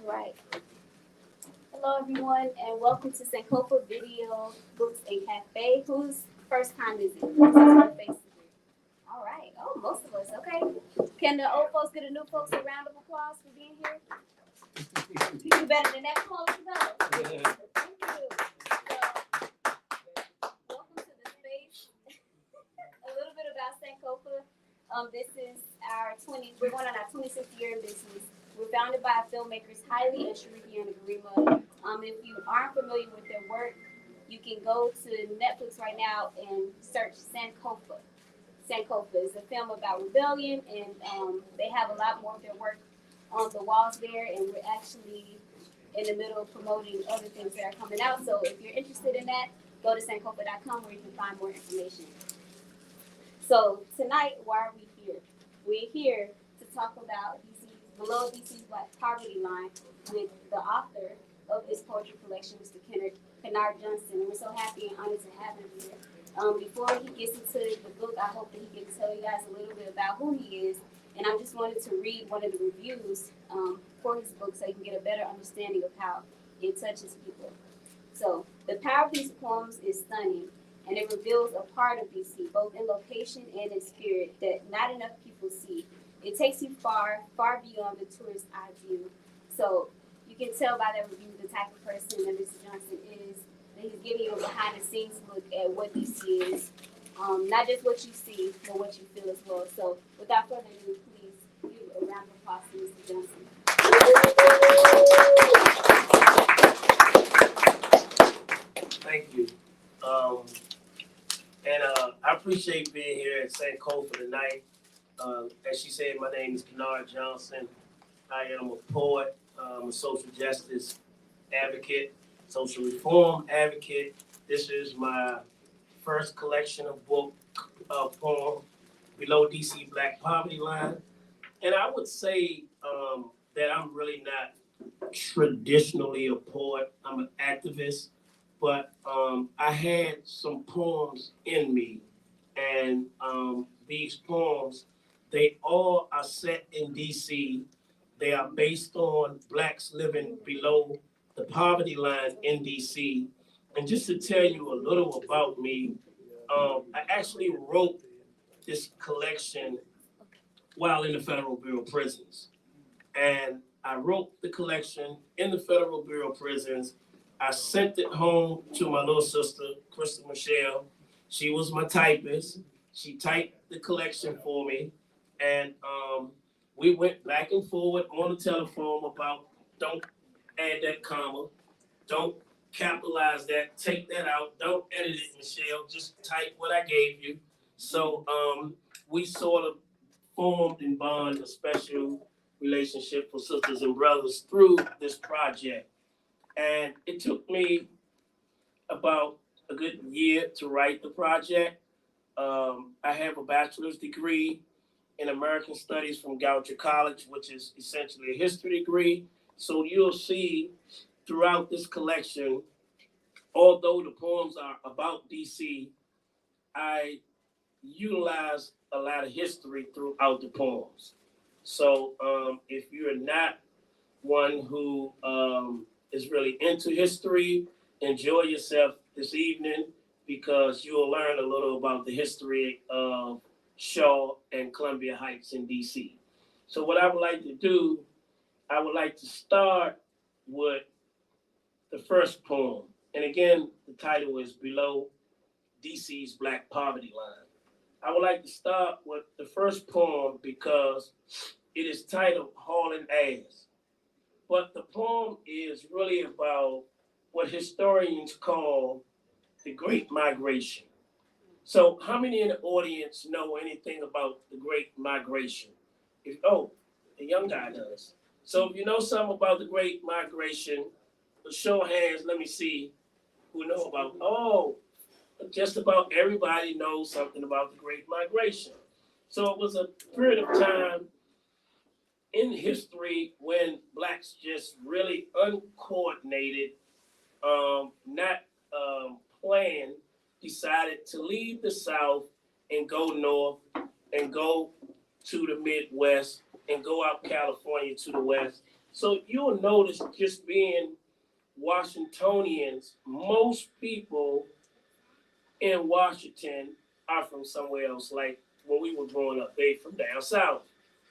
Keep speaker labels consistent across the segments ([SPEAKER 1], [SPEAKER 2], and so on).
[SPEAKER 1] Right. Hello, everyone, and welcome to Sankofa Video Books and Cafe. Whose first time is it? This is my face. All right. Oh, most of us. Okay. Can the old folks get the new folks a round of applause for being here? You do better than that. Come on, let's go. Thank you. So, welcome to the space. A little bit about Sankofa. This is we're going on our 26th year in business. We're founded by filmmakers Hailey and Shariki and Garima. If you aren't familiar with their work, you can go to Netflix right now and search Sankofa. Sankofa is a film about rebellion, and they have a lot more of their work on the walls there, and we're actually in the middle of promoting other things that are coming out. So if you're interested in that, go to sankofa.com where you can find more information. So tonight, why are we here? We're here to talk about below DC's Black Poverty Line with the author of this poetry collection, Mr. Kenard Johnson. And we're so happy and honored to have him here. Before he gets into the book, I hope that he can tell you guys a little bit about who he is. And I just wanted to read one of the reviews for his book so you can get a better understanding of how it touches people. So, the power of these poems is stunning, and it reveals a part of DC, both in location and in spirit, that not enough people see. It takes you far, far beyond the tourist eye view. So you can tell by that review the type of person that Mr. Johnson is, that he's giving you a behind-the-scenes look at what DC is. Not just what you see, but what you feel as well. So without further ado, please give a round of applause to Mr. Johnson.
[SPEAKER 2] Thank you. I appreciate being here at Sankofa tonight. As she said, my name is Kenard Johnson. I am a poet, a social justice advocate, social reform advocate. This is my first collection of poems below DC Black Poverty Line. And I would say that I'm really not traditionally a poet. I'm an activist, but I had some poems in me. And these poems, they all are set in DC. They are based on Blacks living below the poverty line in DC. And just to tell you a little about me, I actually wrote this collection while in the Federal Bureau of Prisons. And I wrote the collection in the Federal Bureau of Prisons. I sent it home to my little sister, Crystal Michelle. She was my typist. She typed the collection for me. And we went back and forward on the telephone about don't add that comma, don't capitalize that, take that out, don't edit it, Michelle, just type what I gave you. So we sort of formed and bond a special relationship for sisters and brothers through this project. And it took me about a good year to write the project. I have a bachelor's degree in American Studies from Georgetown College, which is essentially a history degree. So you'll see throughout this collection, although the poems are about DC, I utilize a lot of history throughout the poems. So if you're not one who is really into history, enjoy yourself this evening because you'll learn a little about the history of Shaw and Columbia Heights in DC. So what I would like to do, I would like to start with the first poem. And again, the title is Below DC's Black Poverty Line. I would like to start with the first poem because it is titled Hauling Ass. But the poem is really about what historians call the Great Migration. So how many in the audience know anything about the Great Migration? The young guy does. So if you know something about the Great Migration, a show of hands, let me see who know about. Just about everybody knows something about the Great Migration. So it was a period of time in history when Blacks just really uncoordinated, not planned, decided to leave the South and go north and go to the Midwest and go out California to the West So you'll notice just being Washingtonians, most people in Washington are from somewhere else. Like when we were growing up, they from down south.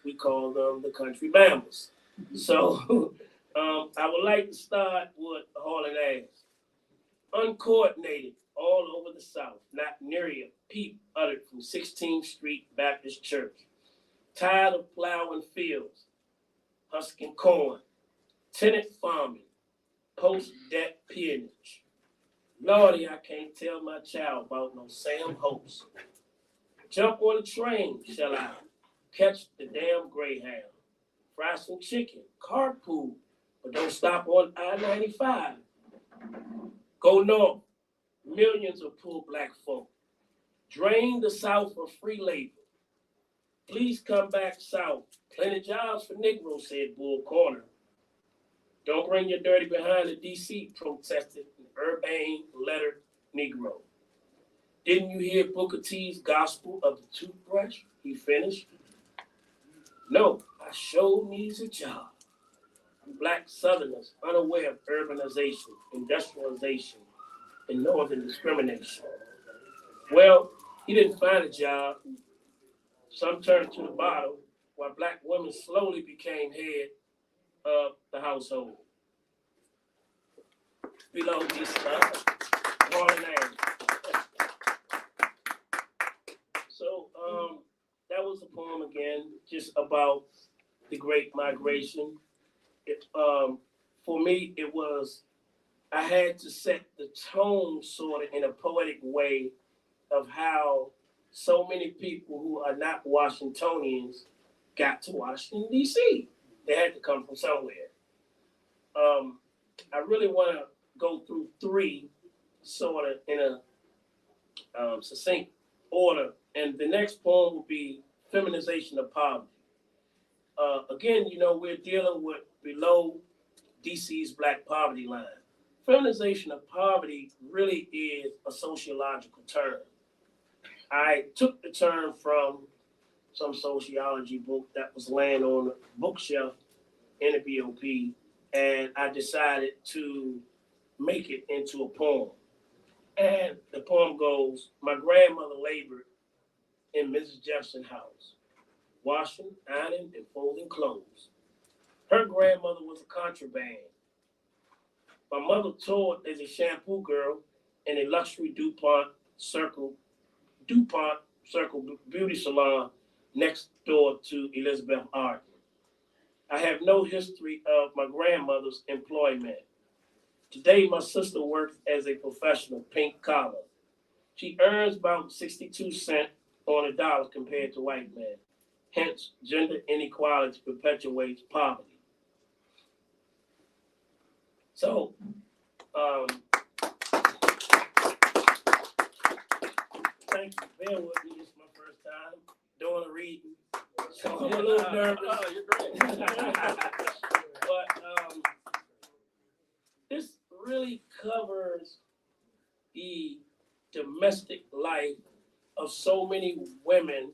[SPEAKER 2] We call them the country bambas. So I would like to start with hauling ass. Uncoordinated all over the South, not nary a peep uttered from 16th Street Baptist Church. Tired of plowing fields, husking corn, tenant farming, post-debt peonage. Lordy, I can't tell my child about no Sam Host. Jump on a train, shall I? Catch the damn Greyhound. Fry some chicken, carpool, but don't stop on I-95. Go north, millions of poor black folk. Drain the South of free labor. Please come back south. Plenty jobs for Negroes, said Bull Corner. Don't bring your dirty behind to D.C., protested an urbane lettered Negro. Didn't you hear Booker T's gospel of the toothbrush? He finished. No, I sure needs a job. Black Southerners unaware of urbanization, industrialization, and northern discrimination. Well, he didn't find a job. Some turned to the bottom, while black women slowly became head of the household. Below this Harlan Air. So that was the poem again, just about the Great Migration. For me, it was, I had to set the tone sort of in a poetic way of how so many people who are not Washingtonians got to Washington, D.C. They had to come from somewhere. I really want to go through three sort of in a succinct order. And the next poem will be Feminization of Poverty. Again, we're dealing with below DC's Black Poverty line. Feminization of poverty really is a sociological term. I took the term from some sociology book that was laying on the bookshelf in the BOP, and I decided to make it into a poem. And the poem goes, my grandmother labored in Mrs. Jefferson's house, washing, ironing, and folding clothes. Her grandmother was a contraband. My mother toured as a shampoo girl in a luxury DuPont Circle beauty salon next door to Elizabeth Arden. I have no history of my grandmother's employment. Today, my sister works as a professional pink collar. She earns about 62 cents on a dollar compared to white men. Hence, gender inequality perpetuates poverty. So, thank you. Bear with me. This is my first time doing a reading, so I'm a little nervous.
[SPEAKER 3] Oh, you're great.
[SPEAKER 2] But this really covers the domestic life of so many women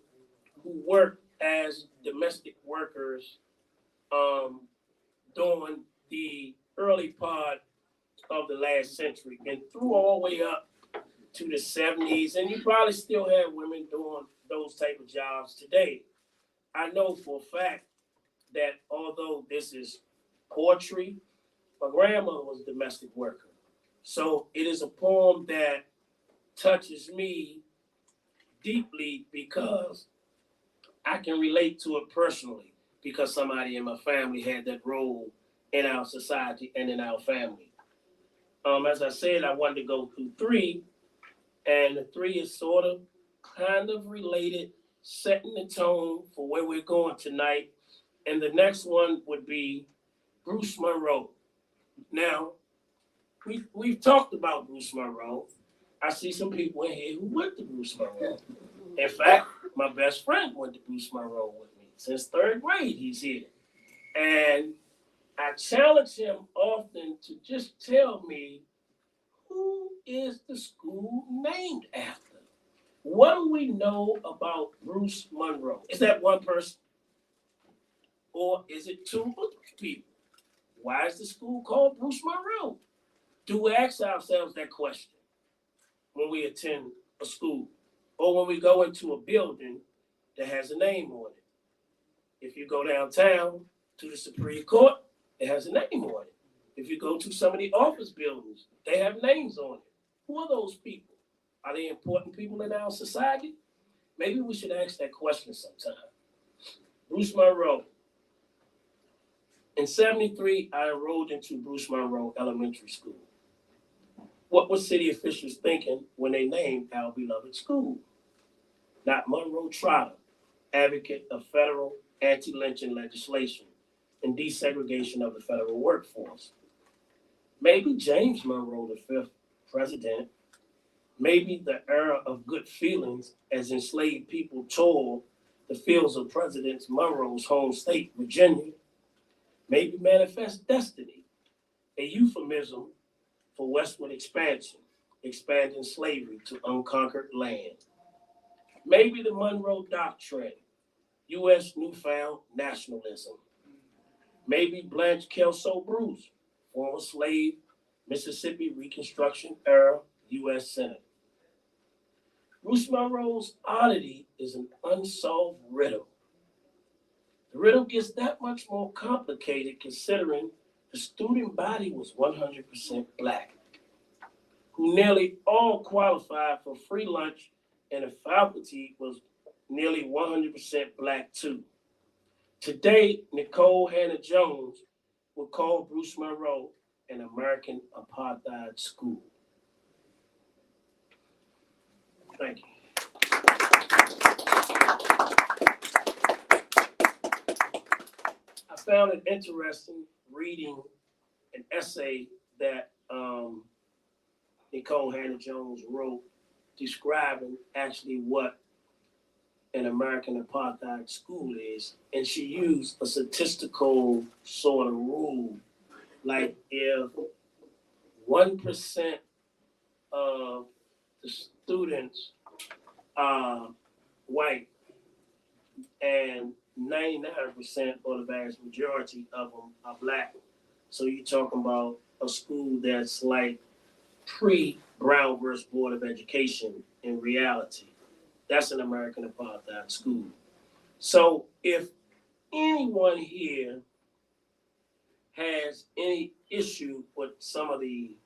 [SPEAKER 2] who work as domestic workers during the early part of the last century and through all the way up to the 70s. And you probably still have women doing those type of jobs today. I know for a fact that although this is poetry, my grandmother was a domestic worker. So it is a poem that touches me deeply because I can relate to it personally because somebody in my family had that role in our society and in our family. As I said, I wanted to go through three, and the three is sort of kind of related, setting the tone for where we're going tonight. And the next one would be Bruce Monroe. Now, we've talked about Bruce Monroe. I see some people in here who went to Bruce Monroe. In fact, my best friend went to Bruce Monroe with me. Since third grade, he's here. And I challenge him often to just tell me, who is the school named after? What do we know about Bruce Monroe? Is that one person? Or is it two or three people? Why is the school called Bruce Monroe? Do we ask ourselves that question when we attend a school or when we go into a building that has a name on it? If you go downtown to the Supreme Court, it has a name on it. If you go to some of the office buildings, they have names on it. Who are those people? Are they important people in our society? Maybe we should ask that question sometime. Bruce Monroe. In 73, I enrolled into Bruce Monroe Elementary School. What were city officials thinking when they named our beloved school? Not Monroe Trotter, advocate of federal anti-lynching legislation and desegregation of the federal workforce. Maybe James Monroe, the fifth president. Maybe the era of good feelings as enslaved people tore the fields of President Monroe's home state, Virginia. Maybe manifest destiny, a euphemism for westward expansion, expanding slavery to unconquered land. Maybe the Monroe Doctrine, U.S. newfound nationalism. Maybe Blanche Kelso Bruce, former slave, Mississippi Reconstruction era U.S. Senator. Bruce Monroe's oddity is an unsolved riddle. The riddle gets that much more complicated considering the student body was 100% Black, who nearly all qualified for free lunch, and the faculty was nearly 100% Black too. Today, Nicole Hannah-Jones would call Bruce Monroe an American apartheid school. Thank you. I found it interesting reading an essay that Nicole Hannah-Jones wrote describing actually what an American apartheid school is. And she used a statistical sort of rule. Like if 1% of the students are white and 99% or the vast majority of them are Black. So you're talking about a school that's like pre-Brown versus Board of Education in reality. That's an American apartheid school. So if anyone here has any issue with some of the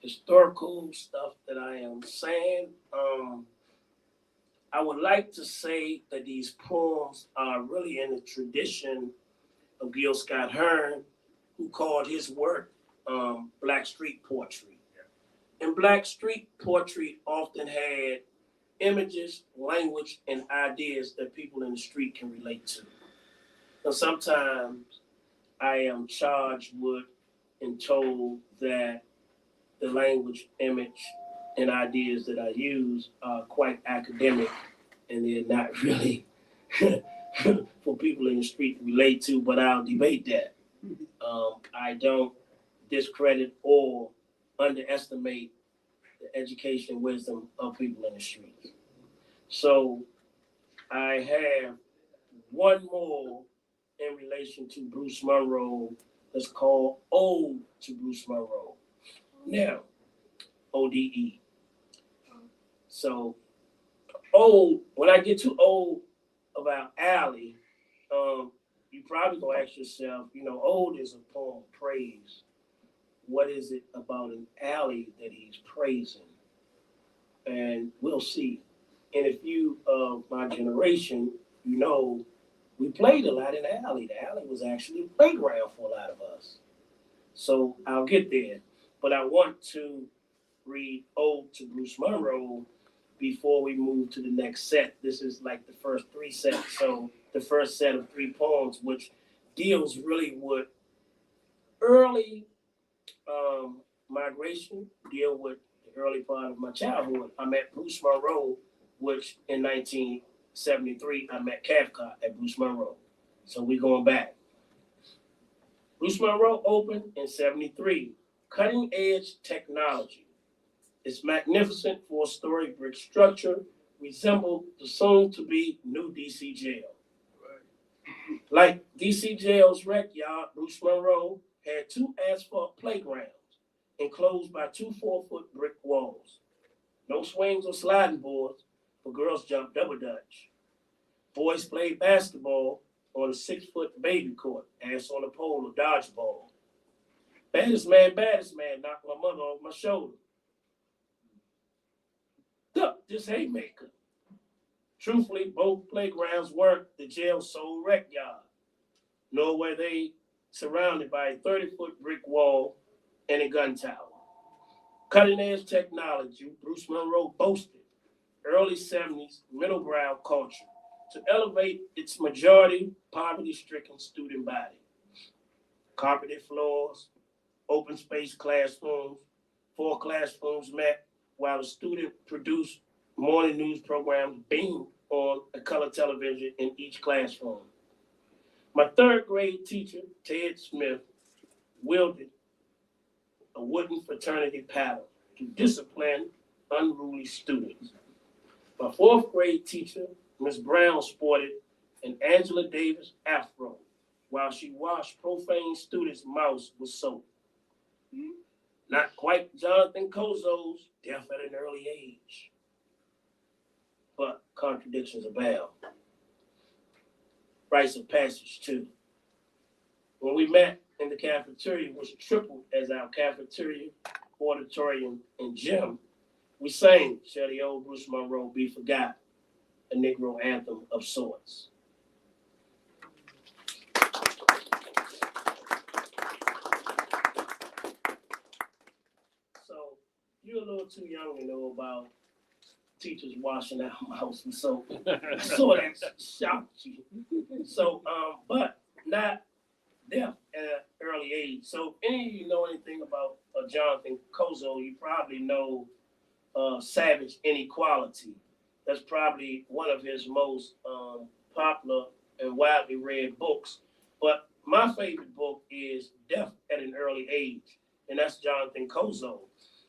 [SPEAKER 2] historical stuff that I am saying, I would like to say that these poems are really in the tradition of Gil Scott Hearn, who called his work Black street poetry. And Black street poetry often had images, language, and ideas that people in the street can relate to. Now, sometimes I am charged with and told that the language, image, and ideas that I use are quite academic and they're not really for people in the street to relate to, but I'll debate that. I don't discredit or underestimate the education and wisdom of people in the streets. So I have one more in relation to Bruce Monroe that's called Ode to Bruce Monroe. Now, ODE. So, Ode, when I get to Ode about Allie, you probably gonna ask yourself, Ode is a poem of praise. What is it about an alley that he's praising? And we'll see. And if you of my generation, we played a lot in the alley. The alley was actually a playground for a lot of us. So I'll get there. But I want to read Ode to Bruce Monroe before we move to the next set. This is like the first three sets. So the first set of three poems, which deals really with early migration, deal with the early part of my childhood. I met Bruce Monroe, which in 1973, I met Cathcart at Bruce Monroe. So we're going back. Bruce Monroe opened in 73. Cutting edge technology. It's magnificent four-story brick structure, resembled the soon-to-be new DC jail. Like DC jail's wreck yard, Bruce Monroe had 2 asphalt playgrounds enclosed by 2 4-foot brick walls. No swings or sliding boards, but girls jumped double dutch. Boys played basketball on a 6-foot baby court, ass on a pole or dodgeball. Baddest man, knocked my mother off my shoulder. Duck this haymaker. Truthfully, both playgrounds weren't the jail's sole rec yard, nor were they surrounded by a 30-foot brick wall and a gun tower. Cutting-edge technology, Bruce Monroe boasted early 70s middle ground culture to elevate its majority poverty-stricken student body. Carpeted floors, open space classrooms, 4 classrooms met while the student produced morning news programs beamed on a color television in each classroom. My 3rd grade teacher, Ted Smith, wielded a wooden fraternity paddle to discipline unruly students. My 4th grade teacher, Miss Brown, sported an Angela Davis afro while she washed profane students' mouths with soap. Not quite Jonathan Kozo's death at an early age, but contradictions abound. Rites of passage, too. When we met in the cafeteria, which tripled as our cafeteria, auditorium, and gym, we sang Shall the Old Bruce Monroe Be Forgot, a Negro anthem of sorts. So you're a little too young to know about teachers washing our mouths with soap. So that shocked you. So, but not death at an early age. So any of you know anything about Jonathan Kozo, you probably know Savage Inequality. That's probably one of his most popular and widely read books. But my favorite book is Death at an Early Age, and that's Jonathan Kozo.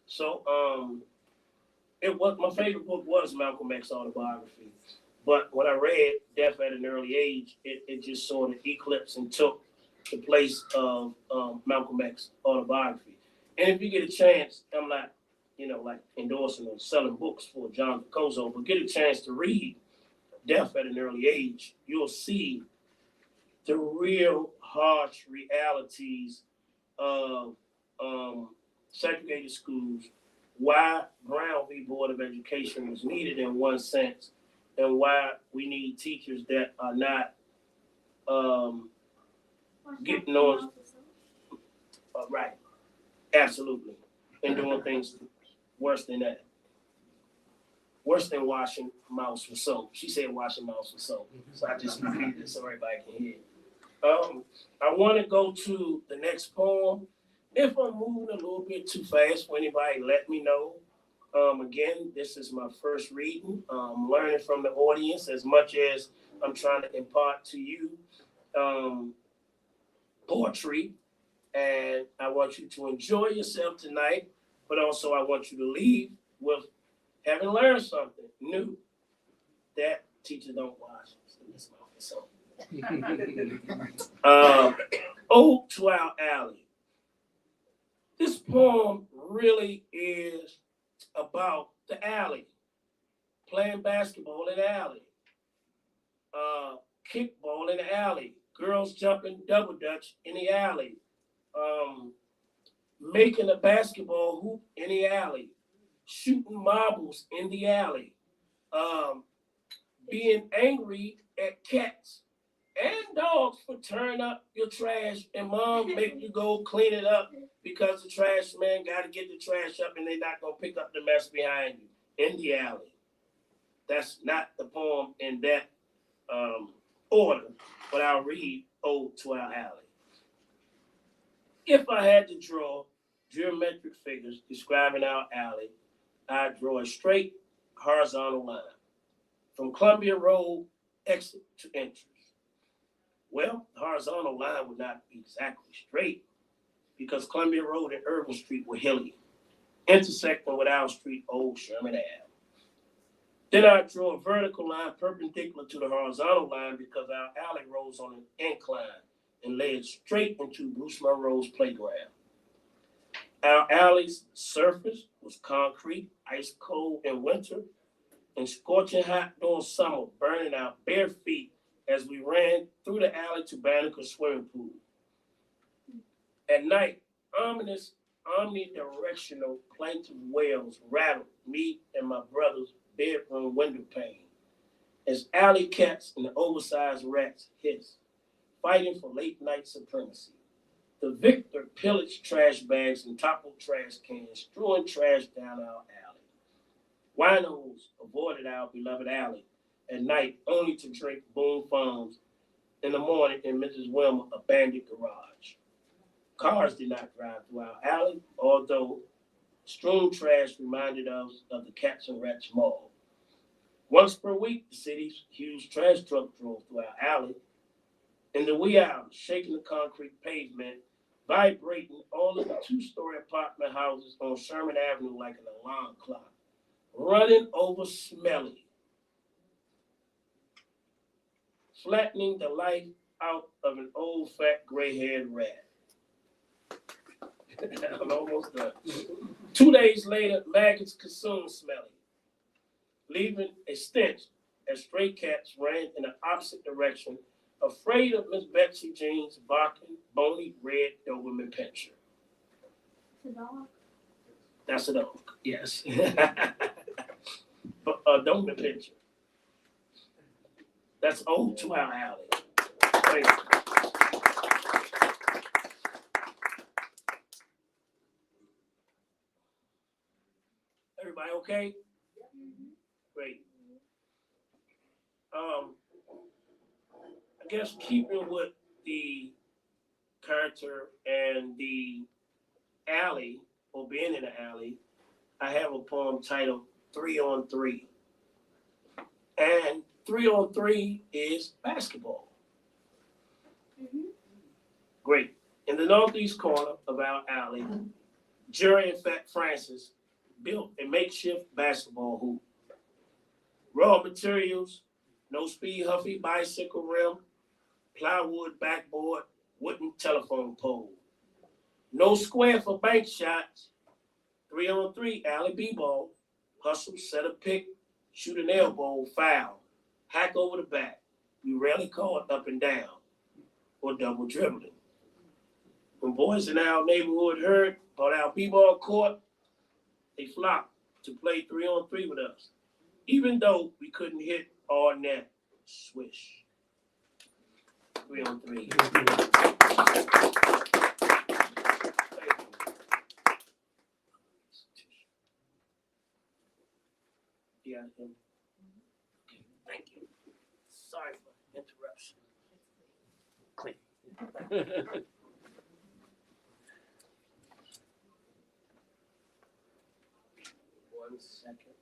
[SPEAKER 2] So my favorite book was Malcolm X autobiography. But when I read Death at an Early Age, it just sort of eclipsed and took the place of Malcolm X autobiography. And if you get a chance, I'm not, like endorsing or selling books for Jonathan Kozo, but get a chance to read Death at an Early Age, you'll see the real harsh realities of segregated schools, why Brown v. Board of Education was needed in one sense, and why we need teachers that are not getting on. Right, absolutely, and doing things worse than that. Worse than washing mouths with soap. She said washing mouths with soap. So I just repeated it so everybody can hear. I want to go to the next poem. If I'm moving a little bit too fast for anybody, let me know. Again, this is my first reading. Learning from the audience as much as I'm trying to impart to you poetry. And I want you to enjoy yourself tonight, but also I want you to leave with having learned something new that teachers don't watch. So, Ode to Our Alley. This poem really is about the alley, playing basketball in the alley, kickball in the alley, girls jumping double dutch in the alley, making a basketball hoop in the alley, shooting marbles in the alley, being angry at cats and dogs for tearing up your trash, and mom make you go clean it up because the trash man got to get the trash up and they're not going to pick up the mess behind you in the alley. That's not the poem in that order, but I'll read Ode to Our Alley. If I had to draw geometric figures describing our alley, I'd draw a straight horizontal line from Columbia Road exit to entrance. Well, the horizontal line would not be exactly straight because Columbia Road and Irvin Street were hilly, intersecting with our street, Old Sherman Ave. Then I'd draw a vertical line perpendicular to the horizontal line because our alley rose on an incline and led straight into Bruce Monroe's playground. Our alley's surface was concrete, ice cold in winter, and scorching hot during summer, burning our bare feet as we ran through the alley to Banneker's swimming pool. At night, ominous, omnidirectional plaintive wails rattled me and my brother's bedroom window pane as alley cats and oversized rats hissed, fighting for late night supremacy. The victor pillaged trash bags and toppled trash cans, strewing trash down our alley. Winos avoided our beloved alley at night only to drink Boone Farms in the morning in Mrs. Wilmer's abandoned garage. Cars did not drive through our alley, although strewn trash reminded us of the Cats and Rats Mall. Once per week, the city's huge trash truck drove through our alley. In the wee hours, shaking the concrete pavement, vibrating all of the two-story apartment houses on Sherman Avenue like an alarm clock, running over smelly, flattening the life out of an old, fat, gray-haired rat. I'm almost done. 2 days later, maggots consumed Smelly, leaving a stench as stray cats ran in the opposite direction, afraid of Miss Betsy Jean's barking, bony, red Doberman Pinscher.
[SPEAKER 1] The dog?
[SPEAKER 2] That's a dog, yes. But Doberman Pinscher. That's old to our alley. Thank you. Everybody okay? Great. I guess keeping with the character and the alley, or being in the alley, I have a poem titled 3 on 3. And 3 on 3 is basketball. Great. In the northeast corner of our alley, Jerry and Fat Francis built a makeshift basketball hoop. Raw materials, no speed huffy bicycle rim, plywood backboard, wooden telephone pole. No square for bank shots. 3 on 3 alley b-ball, hustle, set a pick, shoot an elbow, foul, hack over the back. We rarely call it up and down or double dribbling. When boys in our neighborhood heard about our b-ball court, they flocked to play 3 on 3 with us, even though we couldn't hit our net. Swish. 3 on 3. Yeah. Okay, thank you. Sorry for the interruption. Clean. One second.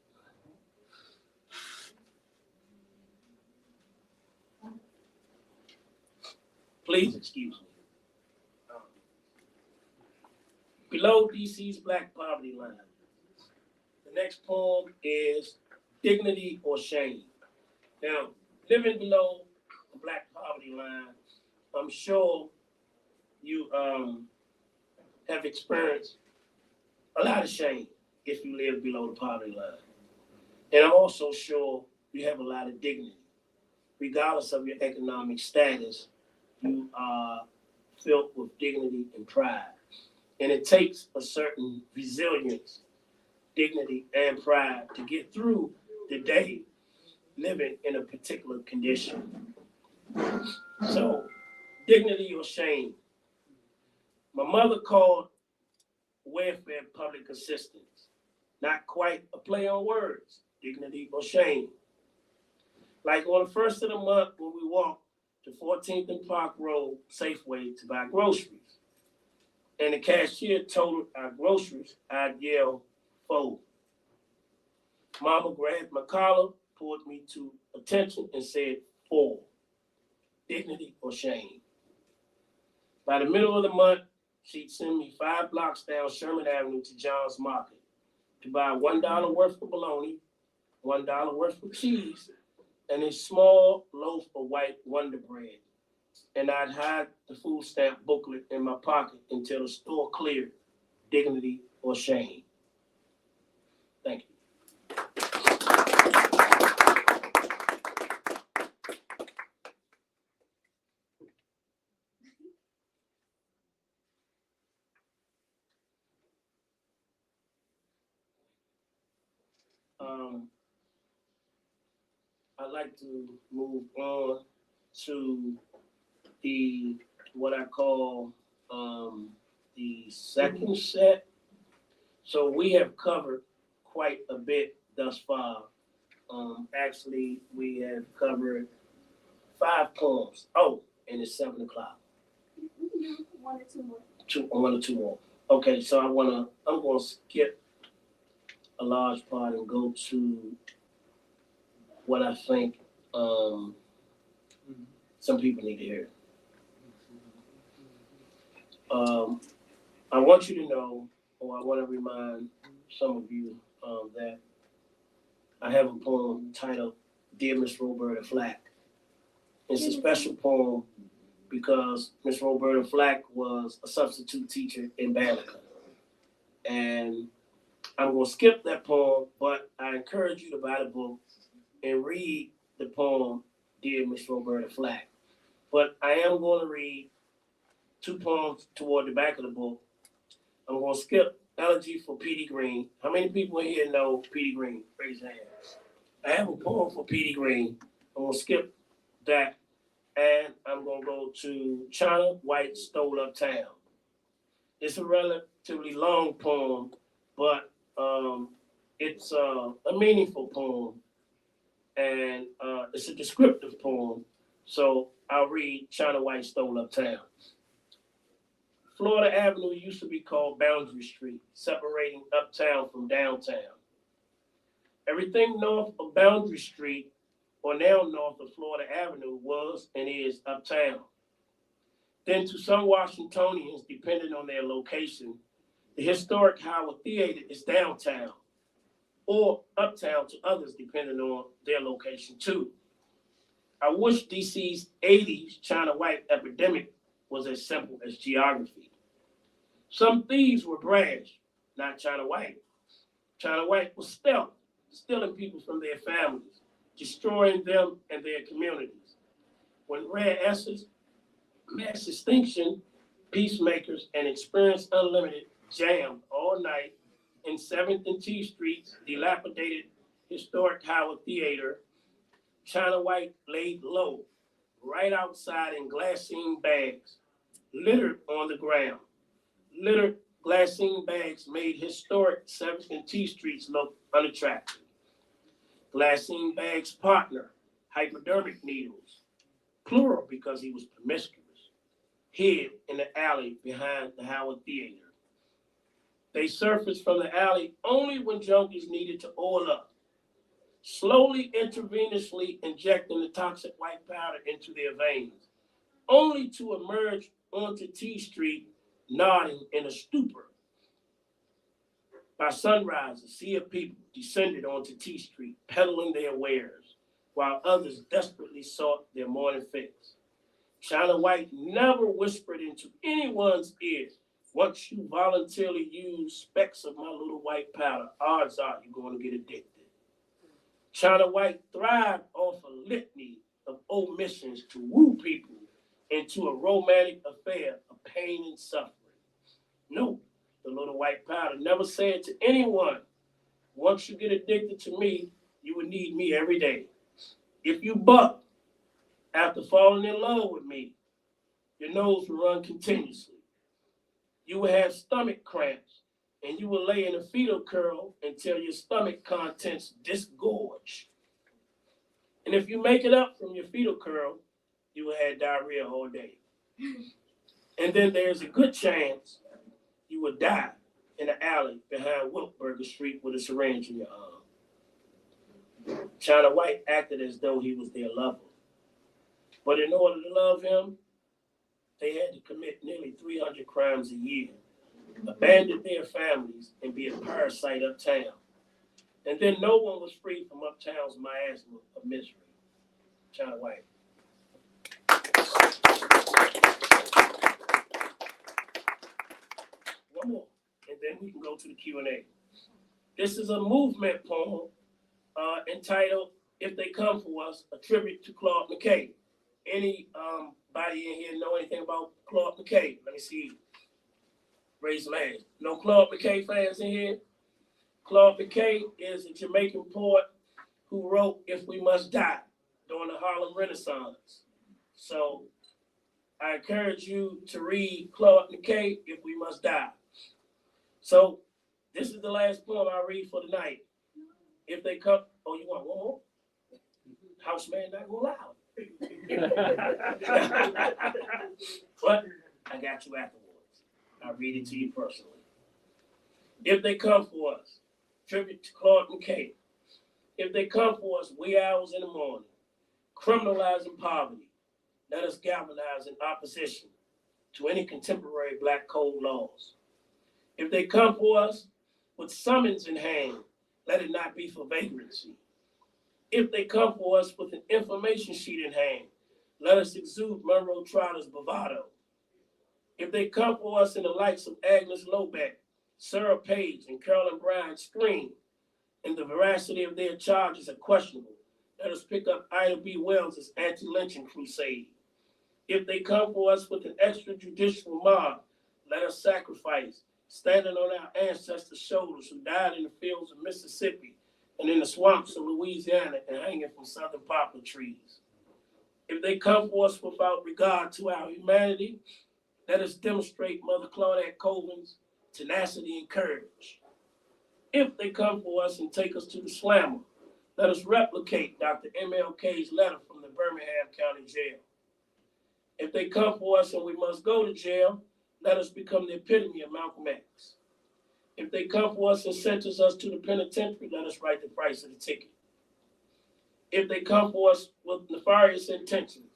[SPEAKER 2] Please excuse me. Below DC's Black Poverty Line. The next poem is Dignity or Shame. Now, living below the Black Poverty Line, I'm sure you have experienced a lot of shame if you live below the poverty line. And I'm also sure you have a lot of dignity. Regardless of your economic status, you are filled with dignity and pride. And it takes a certain resilience, dignity, and pride to get through the day living in a particular condition. So, dignity or shame. My mother called welfare public assistance. Not quite a play on words, dignity or shame. Like on the first of the month when we walked to 14th and Park Road Safeway to buy groceries, and the cashier totaled our groceries, I'd yell, "Fold." Mama grabbed my collar, pulled me to attention, and said, "4." Dignity or shame. By the middle of the month, she'd send me 5 blocks down Sherman Avenue to John's Market to buy $1 worth of bologna, $1 worth of cheese, and a small loaf of white Wonder Bread, and I'd hide the food stamp booklet in my pocket until the store cleared, dignity or shame. Thank you. I'd like to move on to what I call the second set. So we have covered quite a bit thus far. Actually, we have covered 5 poems. Oh, and it's 7 o'clock.
[SPEAKER 1] One or two more.
[SPEAKER 2] One or two more. Okay, so I'm gonna skip a large part and go to what I think some people need to hear. I want you to know, or I want to remind some of you that I have a poem titled Dear Miss Roberta Flack. It's a special poem because Miss Roberta Flack was a substitute teacher in Baltimore. And I'm going to skip that poem, but I encourage you to buy the book and read the poem, Dear Miss Roberta Flack. But I am going to read 2 poems toward the back of the book. I'm going to skip Elegy for Petey Green. How many people in here know Petey Green? Raise your hands. I have a poem for Petey Green. I'm going to skip that, and I'm going to go to China White Stole Uptown. It's a relatively long poem, but it's a meaningful poem, and it's a descriptive poem. So I'll read China White Stole Uptown. Florida Avenue used to be called Boundary Street, separating uptown from downtown. Everything north of Boundary Street, or now north of Florida Avenue, was and is uptown. Then to some Washingtonians, depending on their location, the historic Howard Theater is downtown, or uptown to others, depending on their location too. I wish DC's 80s China White epidemic was as simple as geography. Some thieves were brash, not China White. China White was stealth, stealing people from their families, destroying them and their communities. When rare essence, mass extinction, peacemakers, and Experience Unlimited jammed all night in 7th and T Street's dilapidated historic Howard Theater, China White laid low, right outside in glassine bags, littered on the ground. Littered glassine bags made historic 7th and T Streets look unattractive. Glassine bags' partner, hypodermic needles, plural because he was promiscuous, hid in the alley behind the Howard Theater. They surfaced from the alley only when junkies needed to oil up, slowly intravenously injecting the toxic white powder into their veins, only to emerge onto T Street nodding in a stupor. By sunrise, a sea of people descended onto T Street, peddling their wares, while others desperately sought their morning fix. China White never whispered into anyone's ear, once you voluntarily use specks of my little white powder, odds are you're going to get addicted. China White thrived off a litany of omissions to woo people into a romantic affair of pain and suffering. No, the little white powder never said to anyone, once you get addicted to me, you will need me every day. If you buck after falling in love with me, your nose will run continuously. You will have stomach cramps, and you will lay in a fetal curl until your stomach contents disgorge. And if you make it up from your fetal curl, you will have diarrhea all day. And then there's a good chance you will die in an alley behind Wiltberger Street with a syringe in your arm. China White acted as though he was their lover. But in order to love him, they had to commit nearly 300 crimes a year, abandon their families, and be a parasite uptown. And then no one was free from uptown's miasma of misery. China White. one more, and then we can go to the Q&A. This is a movement poem entitled "If They Come For Us," a tribute to Claude McKay. Any body in here know anything about Claude McKay? Let me see. Raise your hand. No Claude McKay fans in here? Claude McKay is a Jamaican poet who wrote "If We Must Die" during the Harlem Renaissance. So I encourage you to read Claude McKay, "If We Must Die." So this is the last poem I read for tonight. If they come, oh, you want one more? House man not gonna allow it. But I got you afterwards. I'll read it to you personally. If they come for us, tribute to Claude McKay. If they come for us wee hours in the morning, criminalizing poverty, let us galvanize in opposition to any contemporary black code laws. If they come for us with summons in hand, let it not be for vagrancy. If they come for us with an information sheet in hand, let us exude Monroe Trotter's bravado. If they come for us in the likes of Agnes Lobeck, Sarah Page, and Carolyn Bryant scream, and the veracity of their charges are questionable, let us pick up Ida B. Wells' anti-lynching crusade. If they come for us with an extrajudicial mob, let us sacrifice, standing on our ancestors' shoulders who died in the fields of Mississippi and in the swamps of Louisiana and hanging from southern poplar trees. If they come for us without regard to our humanity, let us demonstrate Mother Claudette Colvin's tenacity and courage. If they come for us and take us to the slammer, let us replicate Dr. MLK's letter from the Birmingham County Jail. If they come for us and we must go to jail, let us become the epitome of Malcolm X. If they come for us and sentence us to the penitentiary, let us write the price of the ticket. If they come for us with nefarious intentions,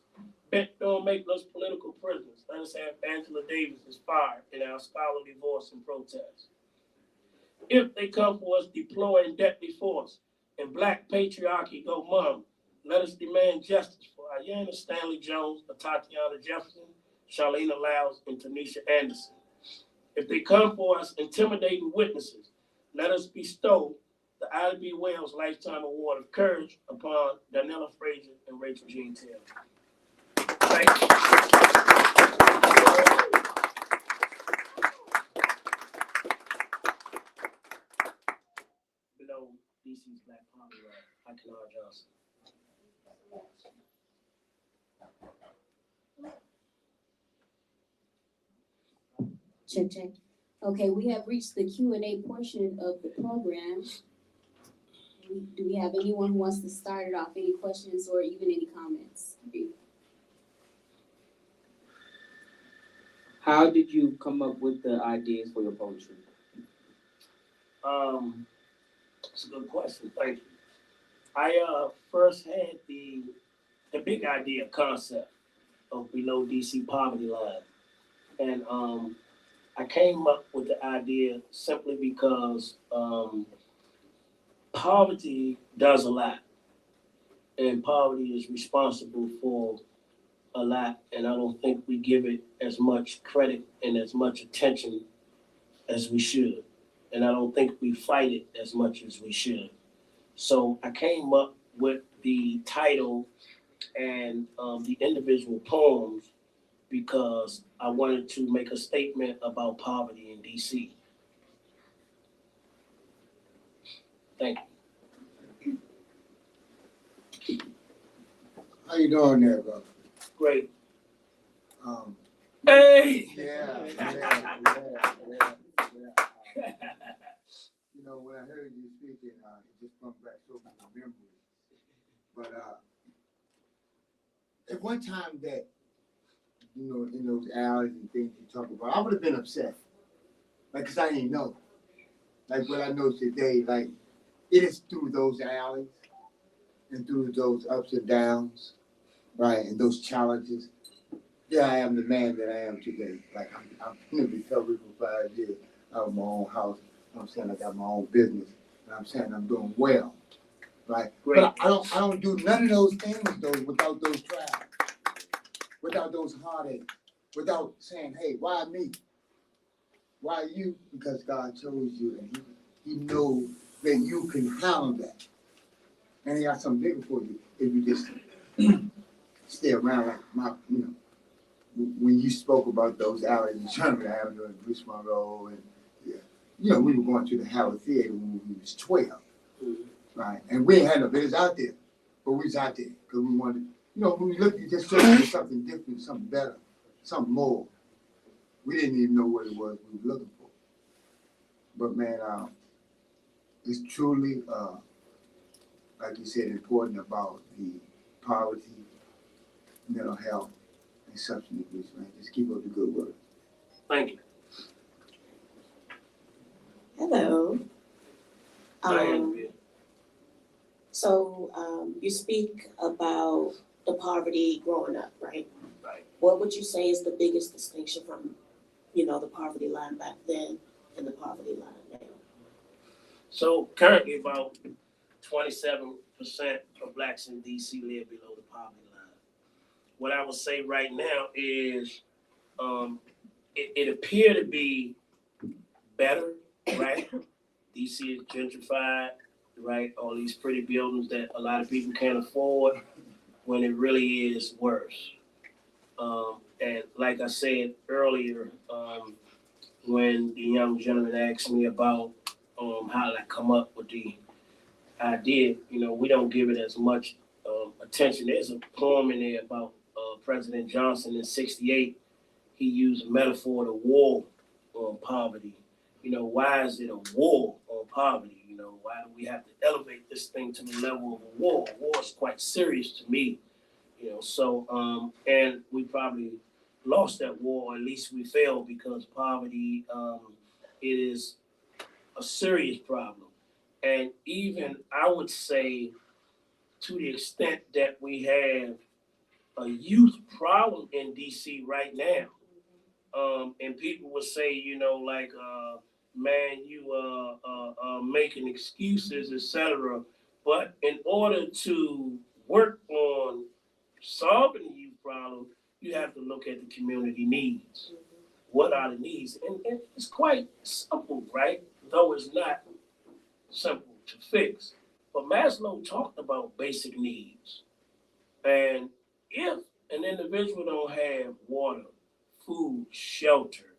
[SPEAKER 2] bent on making us political prisoners, let us have Angela Davis fired in our scholarly voice and protest. If they come for us deploying deadly force and black patriarchy go mum, let us demand justice for Ayanna Stanley Jones, Tatiana Jefferson, Charlene Lyles, and Tanisha Anderson. If they come for us intimidating witnesses, let us bestow the Ida B. Wells Lifetime Award of Courage upon Daniela Frazier and Rachel Jean Taylor. Thank you. Below DC's Black Poverty by Kenard Johnson.
[SPEAKER 1] Check. Okay, we have reached the Q&A portion of the program. Do we have anyone who wants to start it off? Any questions or even any comments?
[SPEAKER 3] How did you come up with the ideas for your poetry?
[SPEAKER 2] It's a good question. Thank you. I first had the big idea concept of below DC poverty line, and I came up with the idea simply because poverty does a lot, and poverty is responsible for a lot, and I don't think we give it as much credit and as much attention as we should, and I don't think we fight it as much as we should. So I came up with the title and the individual poems because I wanted to make a statement about poverty in DC. Thank you.
[SPEAKER 4] How you doing there, brother?
[SPEAKER 2] Great.
[SPEAKER 4] Hey!
[SPEAKER 2] Hey!
[SPEAKER 4] Yeah. You know, when I heard you speaking, it just brought back so many memories. But at one time that, you know, in those alleys and things you talk about, I would have been upset. Like, cause I didn't know. Like what I know today, like it is through those alleys and through those ups and downs, right, and those challenges, that I am the man that I am today. Like I'm in recovery for 5 years. I have my own house. I'm saying I got my own business, and I'm saying I'm doing well, right?
[SPEAKER 2] Great.
[SPEAKER 4] But I don't do none of those things though without those trials, without those heartaches, without saying, hey, why me? Why you? Because God chose you, and He knows that you can handle that. And He got something bigger for you if you just stay around like when you spoke about those hours in Sherman Avenue and Bruce Monroe, and we were going to the Howard Theater when we was 12, right? And we ain't had no business out there, but we was out there because we wanted, when we looked, you just searching for something different, something better, something more. We didn't even know what it was we were looking for. But man, it's truly, like you said, important about the poverty, mental health, and substance abuse, man. Just keep up the good work.
[SPEAKER 2] Thank you.
[SPEAKER 5] Hello.
[SPEAKER 2] I am good.
[SPEAKER 5] So you speak about the poverty growing up, right?
[SPEAKER 2] Right.
[SPEAKER 5] What would you say is the biggest distinction from, the poverty line back then and the poverty line now?
[SPEAKER 2] So currently about 27% of blacks in DC live below the poverty line. What I would say right now is it appeared to be better, right? DC is gentrified, right? All these pretty buildings that a lot of people can't afford, when it really is worse. And like I said earlier, when the young gentleman asked me about how did I come up with the idea, we don't give it as much attention. There's a poem in there about President Johnson in '68. He used a metaphor of war on poverty. Why is it a war on poverty? Why do we have to elevate this thing to the level of a war? War is quite serious to me. So and we probably lost that war, or at least we failed, because poverty, it is a serious problem. And even I would say, to the extent that we have a youth problem in DC right now, and people would say, man, you making excuses, etc. But in order to work on solving the youth problem, you have to look at the community needs. What are the needs? And it's quite simple, right? Though it's not simple to fix. But Maslow talked about basic needs. And if an individual don't have water, food, shelter,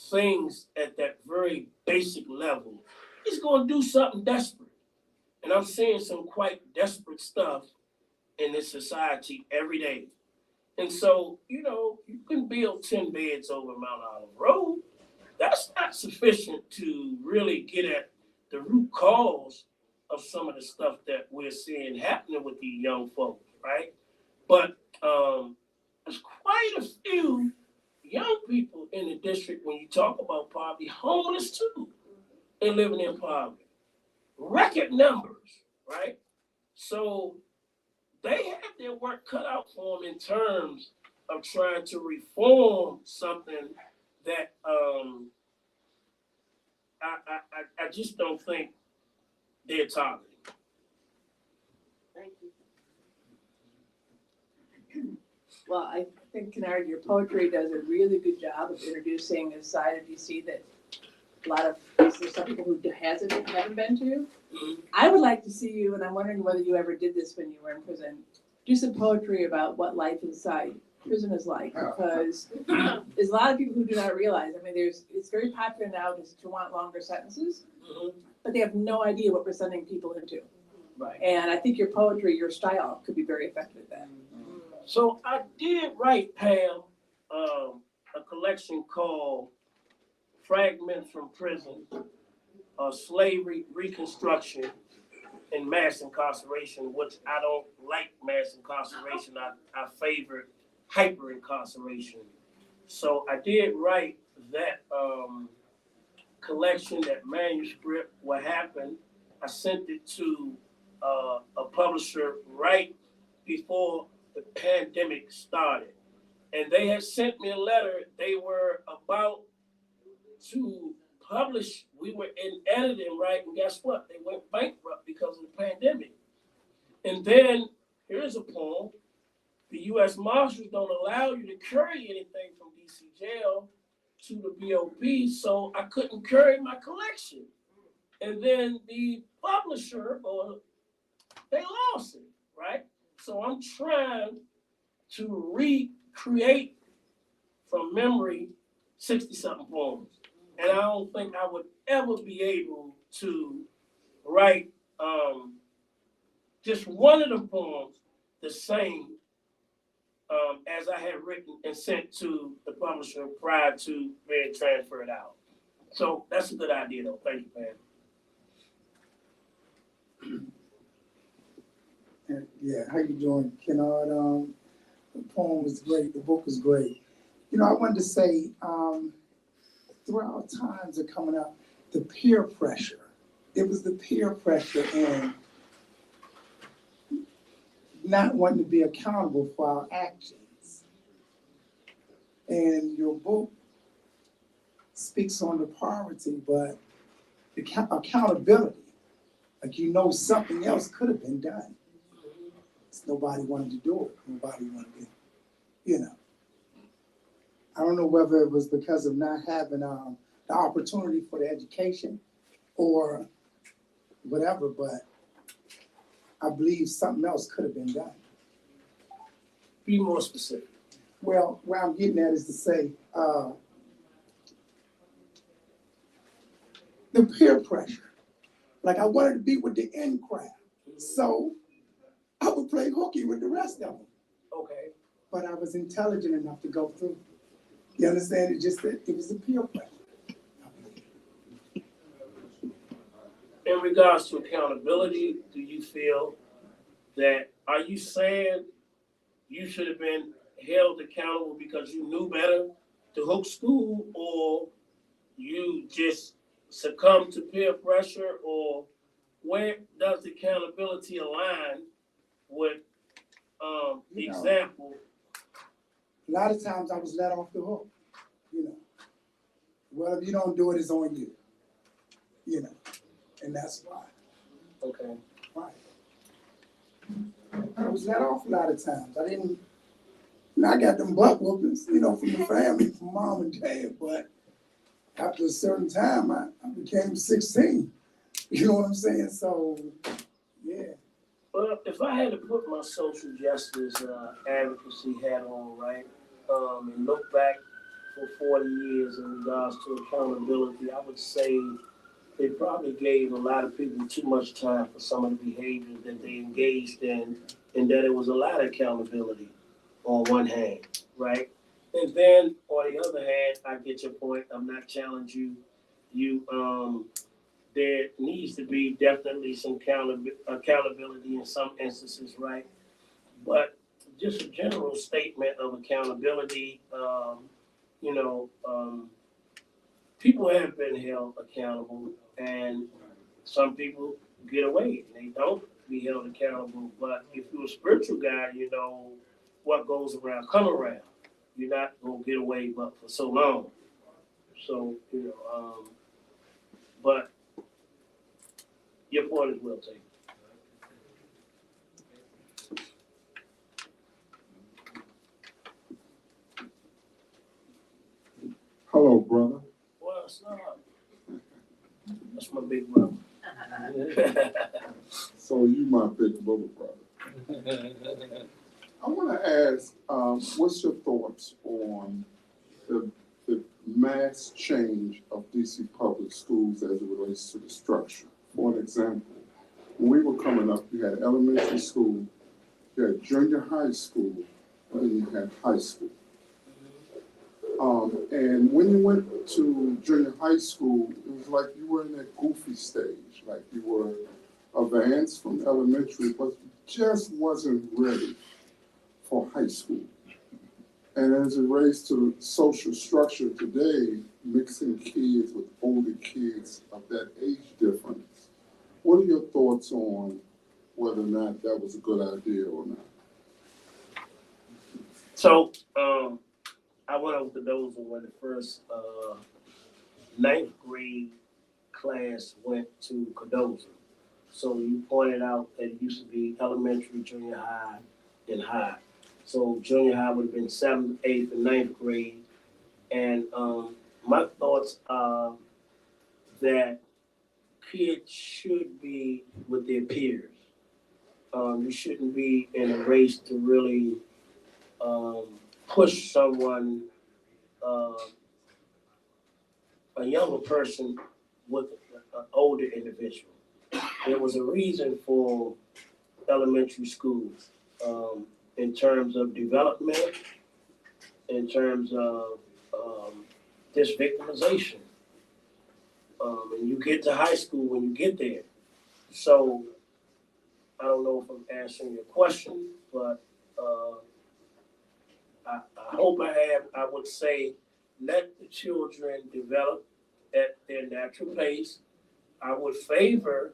[SPEAKER 2] things at that very basic level, he's going to do something desperate. And I'm seeing some quite desperate stuff in this society every day. And so, you can build 10 beds over Mount Olive Road. That's not sufficient to really get at the root cause of some of the stuff that we're seeing happening with these young folks, right? But there's quite a few young people in the district, when you talk about poverty, homeless too, and living in poverty. Record numbers, right? So they have their work cut out for them in terms of trying to reform something that I just don't think they're targeting.
[SPEAKER 5] Thank you.
[SPEAKER 6] Well, I think, Kenard, your poetry does a really good job of introducing a side of DC that a lot of, there's some people who haven't been to. I would like to see you, and I'm wondering whether you ever did this when you were in prison, do some poetry about what life inside prison is like, because there's a lot of people who do not realize, it's very popular now to want longer sentences, but they have no idea what we're sending people into.
[SPEAKER 2] Right.
[SPEAKER 6] And I think your poetry, your style could be very effective at that.
[SPEAKER 2] So I did write, Pam, a collection called Fragments from Prison, Slavery, Reconstruction, and Mass Incarceration, which I don't like mass incarceration. I favor hyper incarceration. So I did write that collection, that manuscript. What happened, I sent it to a publisher right before the pandemic started. And they had sent me a letter. They were about to publish. We were in editing, right? And guess what? They went bankrupt because of the pandemic. And then here's a poem. The U.S. Marshals don't allow you to carry anything from DC jail.
[SPEAKER 7] to the BOP, so I couldn't carry my collection. And then the publisher, they lost it, right? So I'm trying to recreate from memory 60-something poems. And I don't think I would ever be able to write just one of the poems the same as I had written and sent to the publisher prior to being transferred out. So that's a good idea, though. Thank you, man.
[SPEAKER 8] Yeah, how you doing, Kenard? The poem was great. The book was great. You know, I wanted to say, throughout times of coming up, the peer pressure. It was the peer pressure and not wanting to be accountable for our actions. And your book speaks on the poverty, but the accountability. Like, you know, something else could have been done. Nobody wanted to do it. Nobody wanted to, you know. I don't know whether it was because of not having the opportunity for the education or whatever, but I believe something else could have been done.
[SPEAKER 7] Be more specific.
[SPEAKER 8] Well, where I'm getting at is to say, the peer pressure. Like, I wanted to be with the in crowd, so I would play hooky with the rest of them.
[SPEAKER 7] Okay.
[SPEAKER 8] But I was intelligent enough to go through. You understand? It just that it was the peer pressure.
[SPEAKER 7] In regards to accountability, do you feel that, are you saying you should have been held accountable because you knew better to hook school, or you just succumbed to peer pressure, or where does the accountability align with the example?
[SPEAKER 8] A lot of times I was let off the hook, you know. Well, if you don't do it, it's on you, you know, and that's why.
[SPEAKER 7] Okay.
[SPEAKER 8] Right. I was let off a lot of times. I didn't, you know, I got them butt whoopings, you know, from the family, from mom and dad, but after a certain time, I became 16. You know what I'm saying? So, yeah.
[SPEAKER 7] Well, if I had to put my social justice advocacy hat on, right, and look back for 40 years in regards to accountability, I would say they probably gave a lot of people too much time for some of the behaviors that they engaged in, and that it was a lot of accountability on one hand, right? And then on the other hand, I get your point. I'm not challenging you. There needs to be definitely some accountability in some instances, right? But just a general statement of accountability, people have been held accountable, and some people get away and they don't be held accountable. But if you're a spiritual guy, you know what goes around come around. You're not gonna get away but for so long. So, but your point is well taken.
[SPEAKER 9] Hello, brother.
[SPEAKER 7] What's up? That's my big brother.
[SPEAKER 9] So you my big brother. I want to ask, what's your thoughts on the mass change of DC public schools as it relates to the structure? For an example, when we were coming up, you had elementary school, you had junior high school, and then you had high school. And when you went to junior high school, it was like you were in that goofy stage, like you were advanced from elementary, but you just wasn't ready for high school. And as it relates to social structure today, mixing kids with older kids of that age difference, what are your thoughts on whether or not that was a good idea or not?
[SPEAKER 7] So, I went over to those when the first 9th grade class went to Cardozo. So you pointed out that it used to be elementary, junior high, and high. So junior high would have been 7th, 8th, and 9th grade. And my thoughts are that kids should be with their peers. You shouldn't be in a race to really push someone, a younger person with an older individual. There was a reason for elementary schools in terms of development, in terms of this victimization. And you get to high school when you get there. So I don't know if I'm answering your question, but I hope I would say let the children develop at their natural pace. I would favor,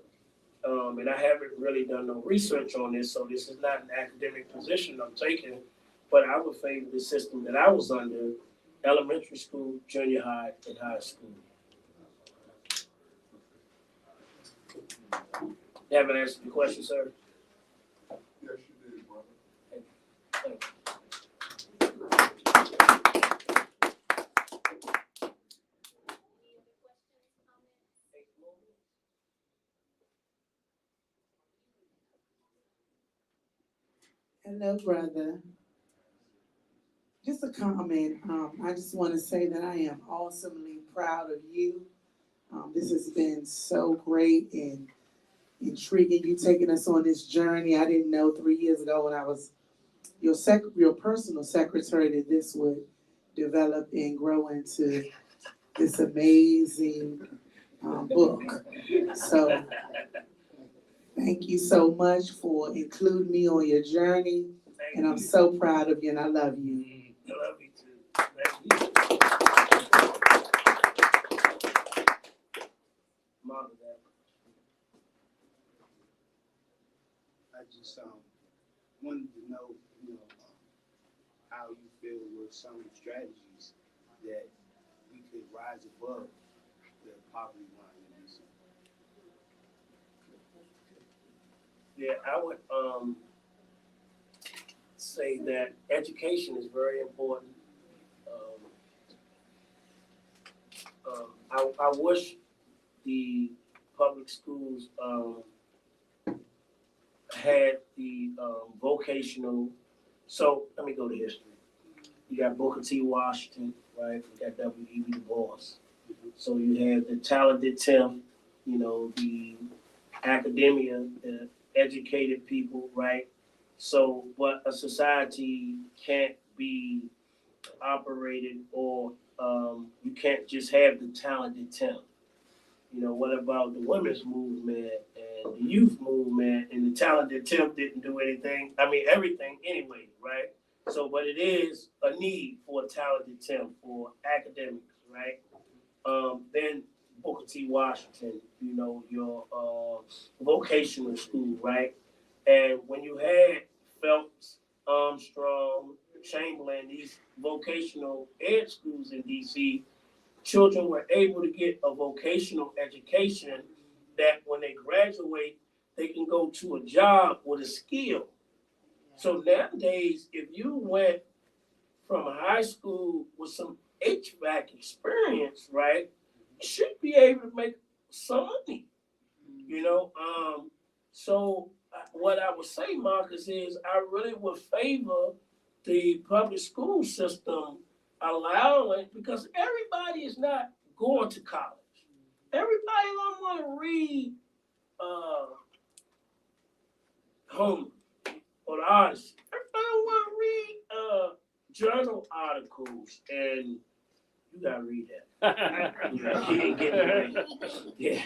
[SPEAKER 7] and I haven't really done no research on this, so this is not an academic position I'm taking, but I would favor the system that I was under, elementary school, junior high, and high school. You haven't answered the question, sir?
[SPEAKER 9] Yes, you did, brother.
[SPEAKER 7] Thank you.
[SPEAKER 10] Hello, brother. Just a comment. I just want to say that I am awesomely proud of you. This has been so great and intriguing. You taking us on this journey. I didn't know 3 years ago when I was your personal secretary that this would develop and grow into this amazing book. So thank you so much for including me on your journey. And I'm so proud of you and I love you.
[SPEAKER 7] I love you too. Thank you. Mom, Dad.
[SPEAKER 11] I just wanted to know, how you feel with some of the strategies that we could rise above the poverty line in DC.
[SPEAKER 7] Yeah, I would say that education is very important. I wish the public schools had the vocational. So let me go to history. You got Booker T. Washington, right? You got W.E.B. Du Bois. So you have the talented Tim, the academia, the educated people, right? So, but a society can't be operated or you can't just have the talented Tim. What about the women's movement and the youth movement and the talented Tim didn't do anything? I mean, everything anyway, right? So, but it is a need for a talented Tim for academics, right? Then Booker T. Washington, your vocational school, right? And when you had Phelps, Armstrong, Chamberlain, these vocational ed schools in DC, children were able to get a vocational education that when they graduate, they can go to a job with a skill. So nowadays, if you went from high school with some HVAC experience, right, you should be able to make some money, So what I would say, Marcus, is I really would favor the public school system allowing, because everybody is not going to college. Everybody don't want to read Homer or the Odyssey. Everybody don't want to read journal articles, and you gotta read that. You didn't get it right. Yeah,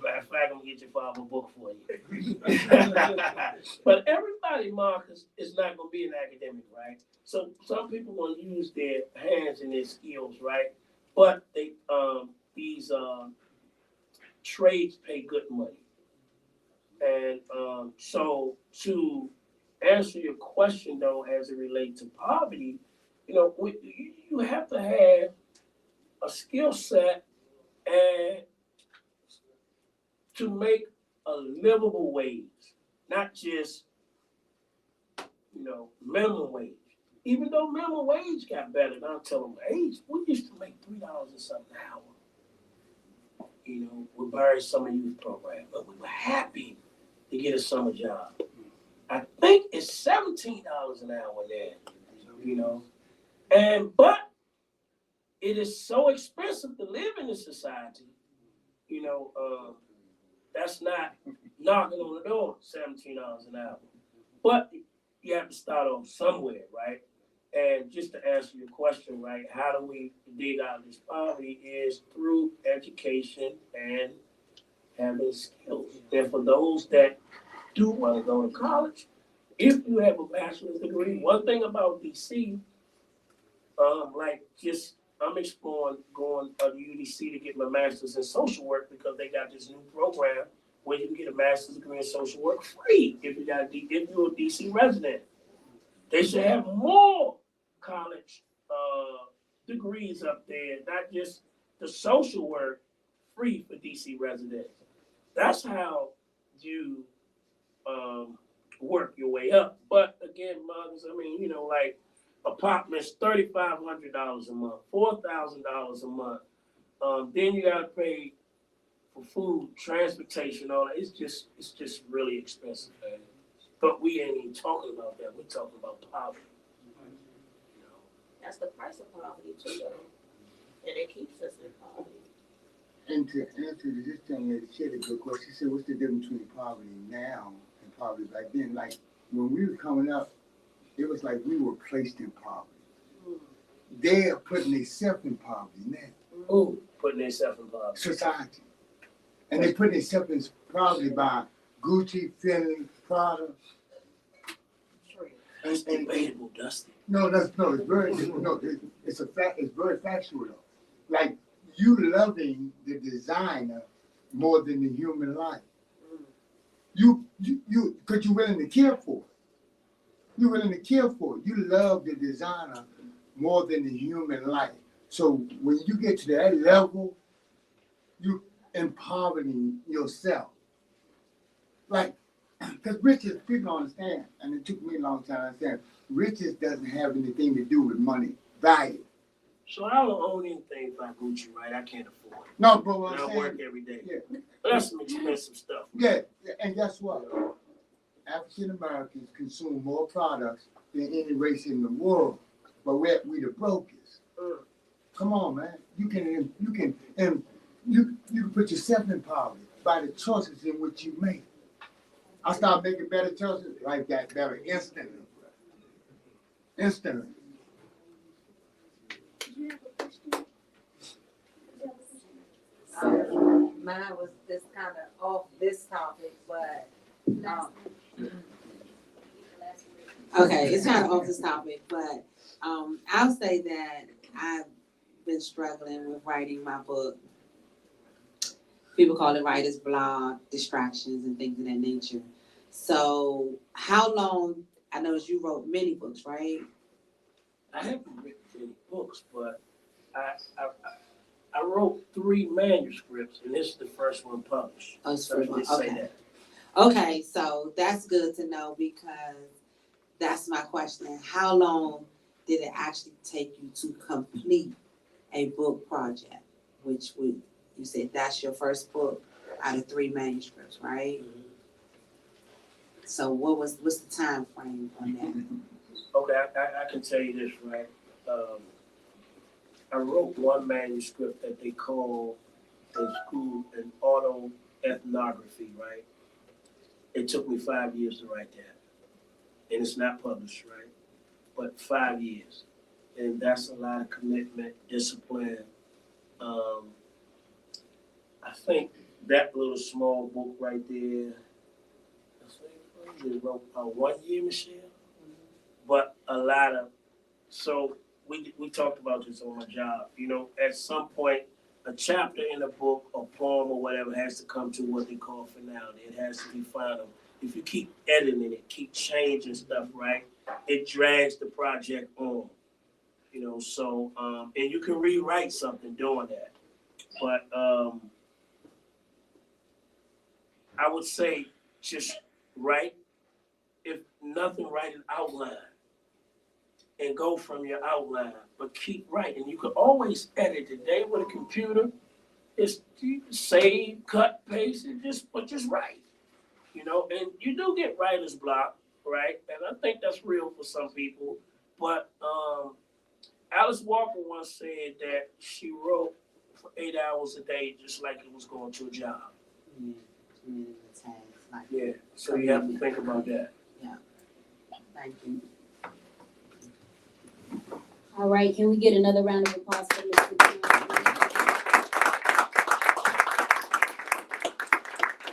[SPEAKER 7] matter of fact, I'm gonna get your father a book for you. But everybody, Marcus, is not gonna be an academic, right? So some people gonna use their hands and their skills, right? But they these trades pay good money. And so to answer your question though, as it relates to poverty, you have to have a skill set and to make a livable wage, not just minimum wage. Even though minimum wage got better, and I'll tell them, hey, we used to make $3 an with various summer youth programs, but we were happy to get a summer job. I think it's $17 an hour there, but it is so expensive to live in this society, that's not knocking on the door, $17 an hour. But you have to start off somewhere, right? And just to answer your question, right, how do we dig out of this poverty is through education and having skills. And for those that do want to go to college, if you have a bachelor's degree, one thing about DC, I'm exploring going to UDC to get my master's in social work because they got this new program where you can get a master's degree in social work free if you're a DC resident. They should have more college degrees up there, not just the social work free for DC residents. That's how you work your way up. But again, mothers, like apartments, $3,500 a month, $4,000 a month. Then you gotta pay for food, transportation, all that. It's just really expensive, man. But we ain't even talking about that. We're talking about poverty.
[SPEAKER 5] That's the price of poverty too, though. And it keeps us in poverty.
[SPEAKER 4] And to answer this young lady, she had a good question. She said, what's the difference between poverty now and poverty back then? Like, when we were coming up, it was like we were placed in poverty. They are putting themselves in poverty now.
[SPEAKER 7] Who putting themselves in poverty?
[SPEAKER 4] Society. And they put themselves in poverty by Gucci, Fendi, Prada.
[SPEAKER 7] It's debatable, Dusty.
[SPEAKER 4] It's very it's a fact. It's very factual though. Like you loving the designer more than the human life. You because you're willing to care for it. You're willing to care for it. You love the designer more than the human life. So when you get to that level, you empowering yourself. Like, because riches, people don't understand, and it took me a long time to understand, riches doesn't have anything to do with money, value.
[SPEAKER 7] So I don't own anything by Gucci, right? I can't afford it.
[SPEAKER 4] No, but what
[SPEAKER 7] And
[SPEAKER 4] I'm
[SPEAKER 7] I
[SPEAKER 4] saying,
[SPEAKER 7] work every day.
[SPEAKER 4] Yeah.
[SPEAKER 7] But that's some expensive stuff.
[SPEAKER 4] Yeah, and guess what? African Americans consume more products than any race in the world, but we the brokest. Come on, man. You can put yourself in poverty by the choices in which you make. I started making better choices like that better instantly. Instantly.
[SPEAKER 1] Did you have a question?
[SPEAKER 12] Mine was just kind of off this topic, but okay, it's kind of off this topic, but I'll say that I've been struggling with writing my book. People call it writer's block, distractions, and things of that nature. So, how long? I noticed you wrote many books, right?
[SPEAKER 7] I haven't written many books, but I wrote 3 manuscripts, and this is the first one published.
[SPEAKER 12] Oh, it's the
[SPEAKER 7] So
[SPEAKER 12] first one.
[SPEAKER 7] just say
[SPEAKER 12] Okay.
[SPEAKER 7] that.
[SPEAKER 12] Okay, so that's good to know because that's my question. How long did it actually take you to complete a book project? You said that's your first book out of 3 manuscripts, right?
[SPEAKER 7] Mhm.
[SPEAKER 12] So what's the time frame on that?
[SPEAKER 7] Okay, I can tell you this, right? I wrote one manuscript that they call in school an autoethnography, right? It took me 5 years to write that. And it's not published, right? But 5 years. And that's a lot of commitment, discipline. I think that little small book right there, I think it wrote 1 year, Michelle. But a lot of, so we talked about this on my job. At some point, a chapter in a book, a poem or whatever has to come to what they call finality. It has to be final. If you keep editing it, keep changing stuff, right, it drags the project on. So, and you can rewrite something doing that. But I would say just write, if nothing, write an outline and go from your outline, but keep writing. You can always edit. Today with a computer, It's you can save, cut, paste, and just write. And you do get writer's block, right? And I think that's real for some people. But Alice Walker once said that she wrote for 8 hours a day, just like it was going to a job. Yeah, so you have to think about that.
[SPEAKER 12] Thank you.
[SPEAKER 1] All right, can we get another round of applause for Mr. Kenard?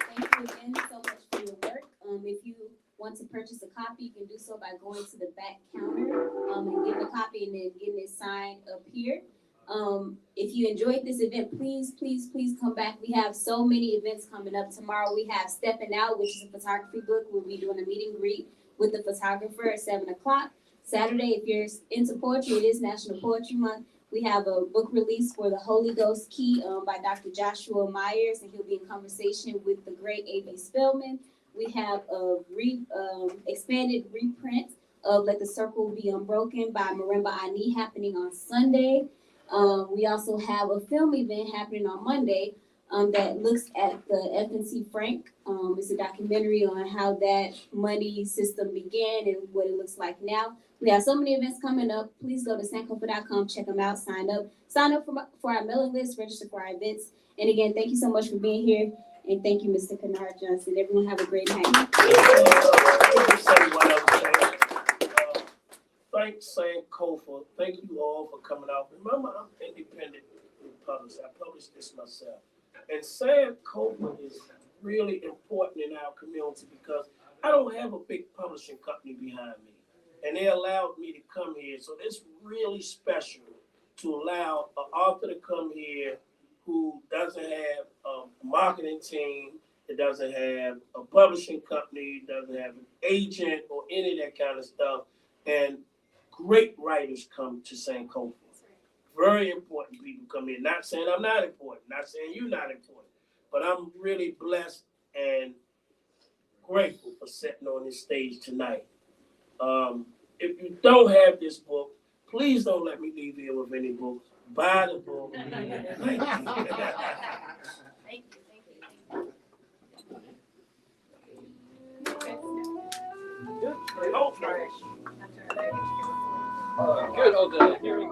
[SPEAKER 1] Thank you again so much for your work. If you want to purchase a copy, you can do so by going to the back counter and getting a copy and then getting it signed up here. If you enjoyed this event, please come back. We have so many events coming up. Tomorrow we have Stepping Out, which is a photography book. We'll be doing a meet and greet with the photographer at 7 o'clock. Saturday, if you're into poetry, it is National Poetry Month. We have a book release for The Holy Ghost Key by Dr. Joshua Myers, and he'll be in conversation with the great A.B. Spellman. We have a expanded reprint of Let the Circle Be Unbroken by Marimba Ani happening on Sunday. We also have a film event happening on Monday that looks at the FNC Frank. It's a documentary on how that money system began and what it looks like now. We have so many events coming up. Please go to sankofa.com, check them out, sign up for our mailing list, register for our events. And again, thank you so much for being here. And thank you, Mr. Kenard Johnson. Everyone have a great night.
[SPEAKER 7] Thanks, Sankofa. Thank you all for coming out. Remember, I'm independent publisher. I publish this myself. And Sankofa is really important in our community because I don't have a big publishing company behind me. And they allowed me to come here. So it's really special to allow an author to come here who doesn't have a marketing team, it doesn't have a publishing company, doesn't have an agent or any of that kind of stuff. And great writers come to Sankofa. Very important people come in. Not saying I'm not important, not saying you're not important, but I'm really blessed and grateful for sitting on this stage tonight. If you don't have this book, please don't let me leave here with any books. Buy the book. Thank you.
[SPEAKER 1] Thank you.
[SPEAKER 13] Good. Oh, the hearing.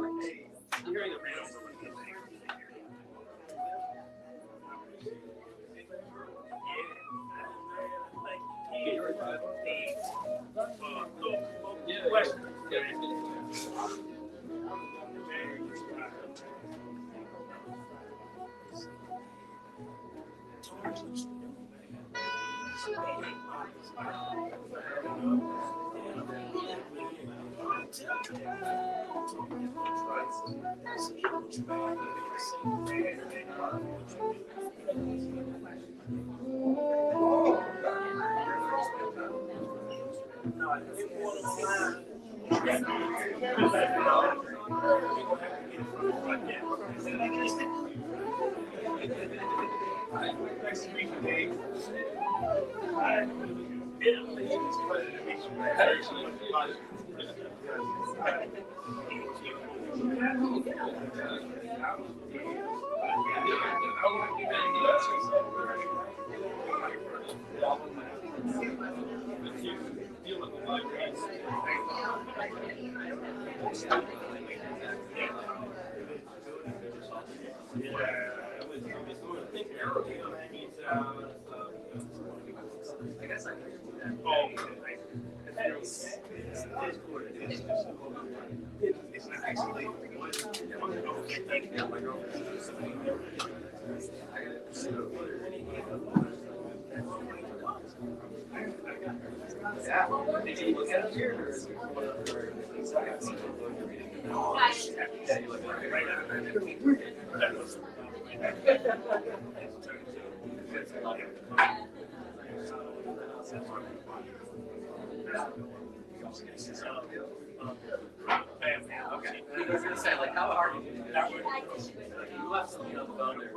[SPEAKER 13] Okay. I was gonna say, like, how hard did you do that? You left something on the phone there.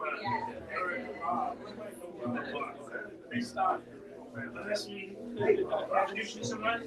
[SPEAKER 7] They started. Let's introduce you somebody.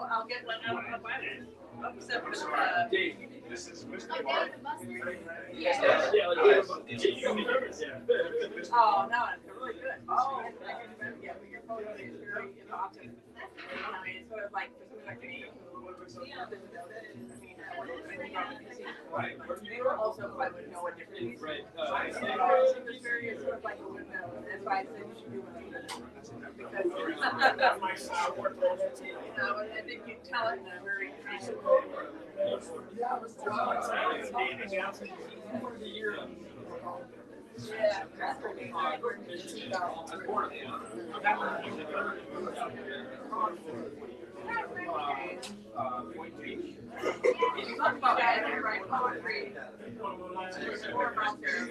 [SPEAKER 6] I'll get one out of the way.
[SPEAKER 13] Dave, this is Mr. Mark.
[SPEAKER 1] Yeah.
[SPEAKER 6] Oh, no, it's really good. Oh, yeah, but your photo is very innovative. I mean, it's sort of like,
[SPEAKER 13] Right.
[SPEAKER 6] they were also, I would know what different.
[SPEAKER 13] Right.
[SPEAKER 6] It's sort of like a window, that's why I said you should do it. Because,
[SPEAKER 7] My style work.
[SPEAKER 6] you know, and I think you tell it in a very yeah, that's pretty hard. You talk about that, you write poetry. There's more about there.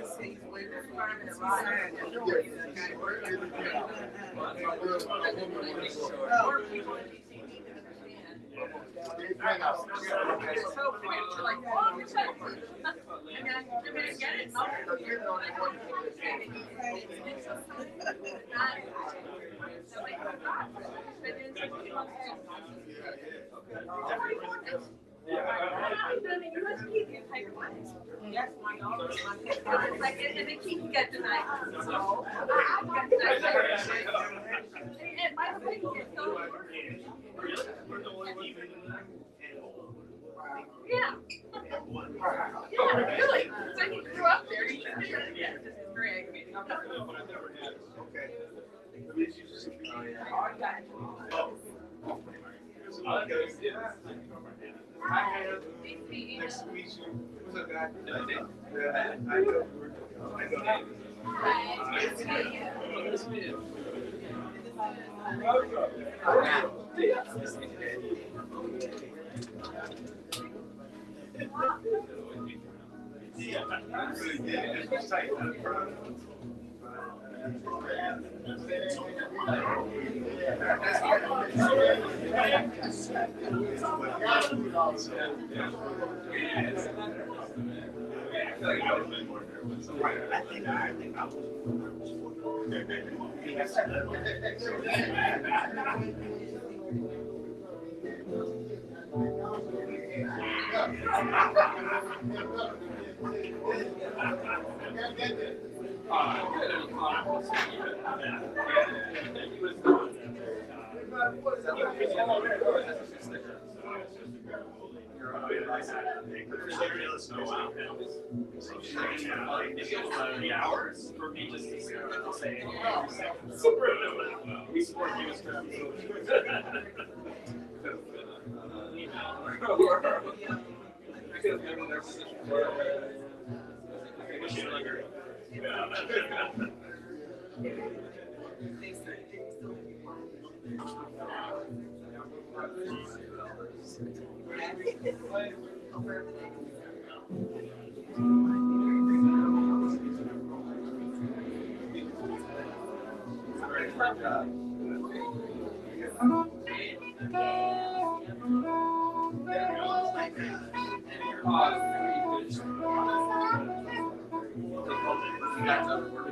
[SPEAKER 6] More people in DC need to understand. It's so quick, you're like, oh, you're so quick. I mean, I get it. Yes, my daughter, like, and the key can get denied. So, and by the way, it's so yeah. Yeah, really. So he grew up there. He should be there. Yeah, this is very aggravating.
[SPEAKER 11] Okay. Nice to meet you. What's up, guy? I know.
[SPEAKER 1] Nice to meet you.
[SPEAKER 13] Nice to meet you. Hours for me just to say, we support you.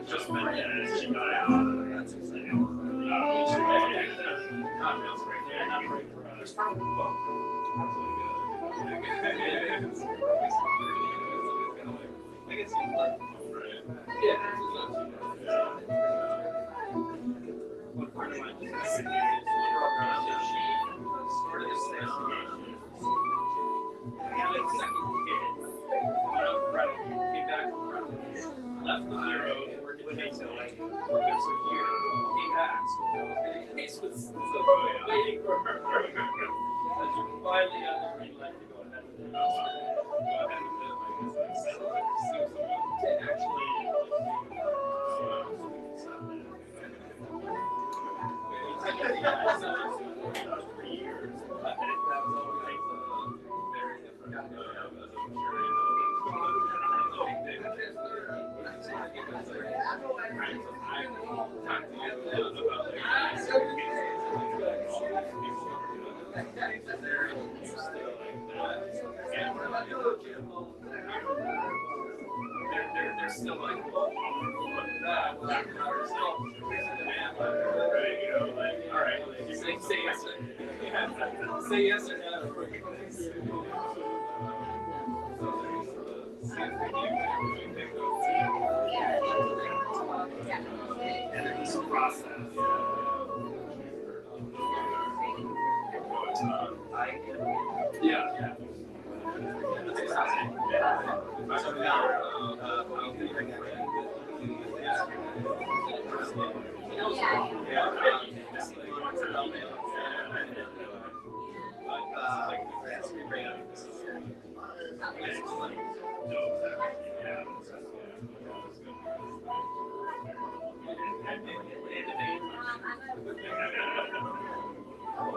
[SPEAKER 13] Just mentioned she got out. That's insane. Left the zero and worked with me, so like, so here, came back, so this was waiting for her. And she finally got the green light to go ahead with it. To actually, for years, but that was always very different. They're still like, well, they're still all right, say yes or say yes or no. And it's a process. Yeah.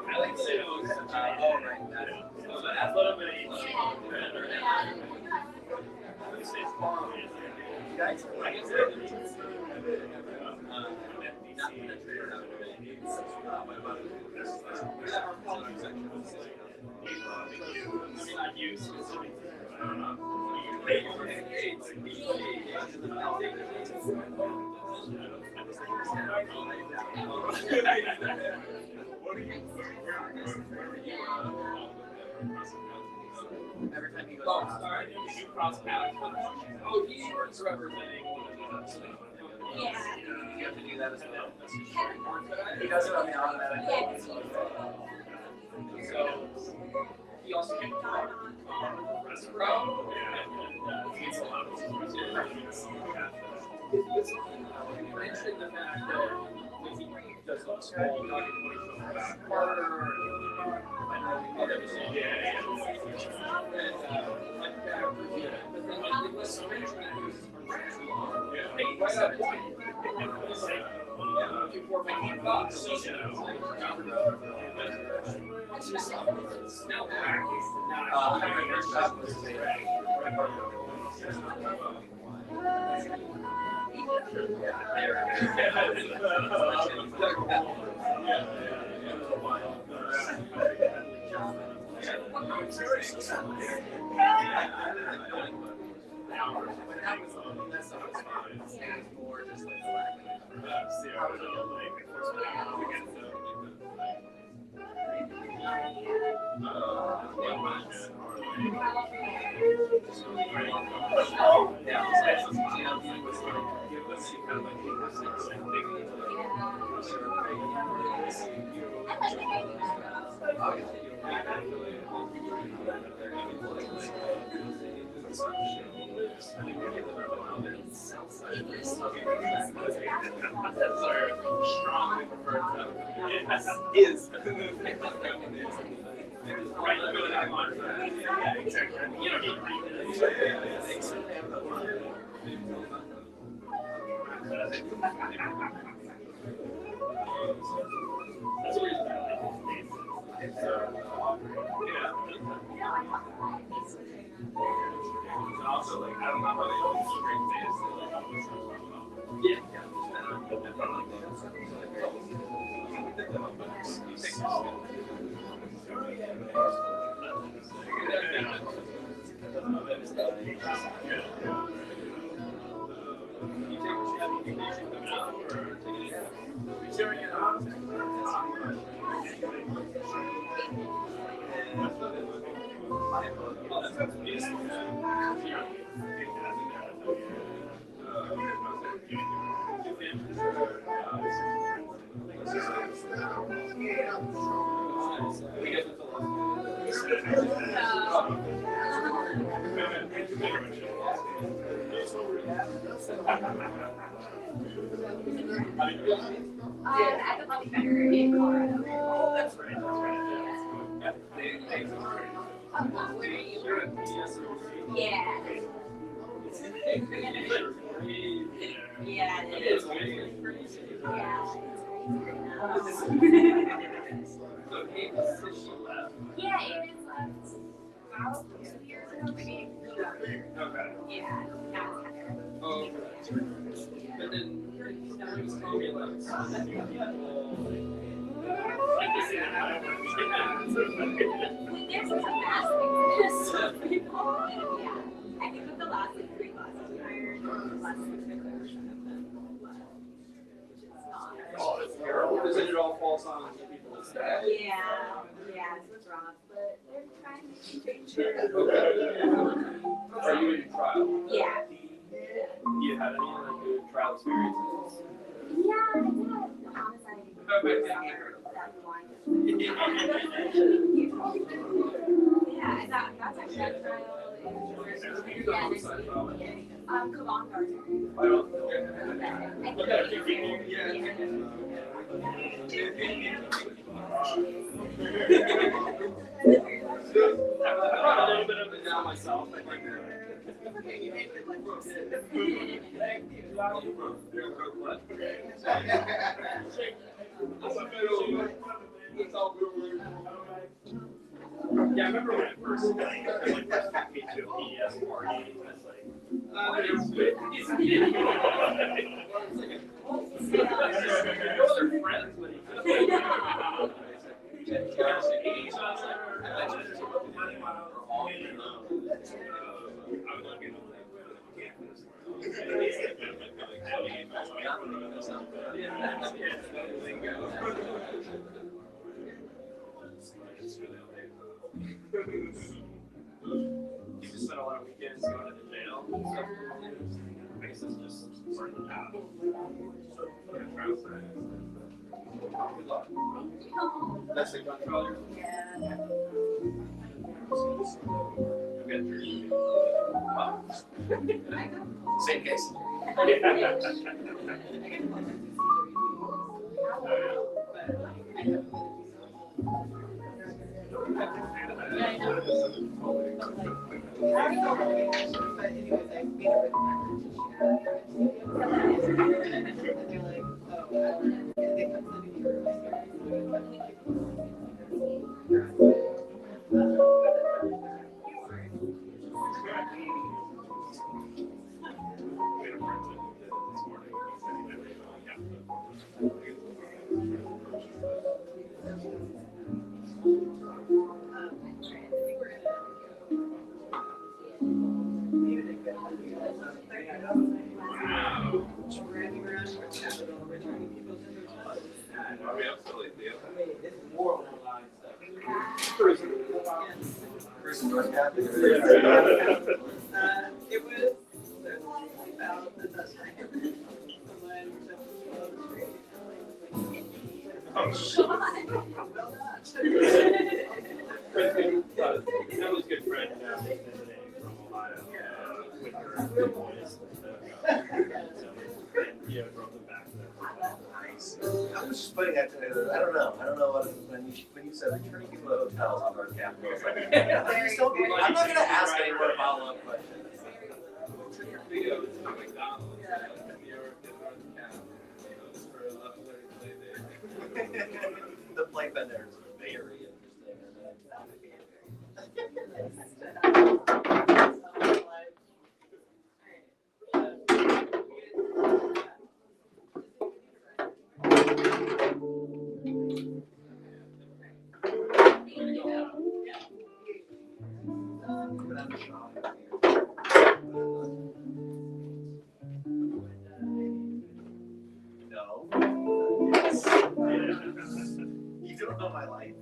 [SPEAKER 13] I like to say those. A little bit each. Every time he goes, oh, sorry, did you cross paths? Oh, he's representing.
[SPEAKER 1] Yeah.
[SPEAKER 13] You have to do that as well. He does it on the automatic. So he also can talk restaurant. He's a lot of mentioned the fact that when he does a small partner. Is right, you go to that one. Yeah, exactly. You don't need that's what also like I don't know how they always great days.
[SPEAKER 1] I don't think you're in Colorado.
[SPEAKER 13] Oh, that's right.
[SPEAKER 1] Where are you? Yeah. Yeah, it is. Yeah, it is about 2 years ago, maybe. Yeah,
[SPEAKER 13] Oh, and then he was telling me about
[SPEAKER 1] There's some aspects to this. Yeah. I think with the last like 3 classes hired, last 6
[SPEAKER 13] oh, it's terrible. Because then it all falls on people with staff.
[SPEAKER 1] Yeah, it's rough, but they're trying to change it.
[SPEAKER 13] Are you in trial?
[SPEAKER 1] Yeah.
[SPEAKER 13] You had any like good trial experiences?
[SPEAKER 1] Yeah, I did. Honestly, that one. Yeah, I got to that trial in come on, Gardner.
[SPEAKER 13] I brought a little bit of it down myself. I like yeah, I remember when I first came to a PDS party, and it's like, no other friends, but you just spent a lot of weekends going to the jail. So, I guess it's just sort of the path. Good luck. That's the controller.
[SPEAKER 1] Yeah.
[SPEAKER 13] Okay. Wow. Same case. That was a good friend visiting from Ohio with her boys. And yeah, brought them back to that.
[SPEAKER 14] I was just putting that together. I don't know what when you said returning people to hotels on North Capitol. I'm not gonna ask any more follow-up questions. The flight vendors are very interesting. No. Yes. You don't know my life.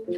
[SPEAKER 1] All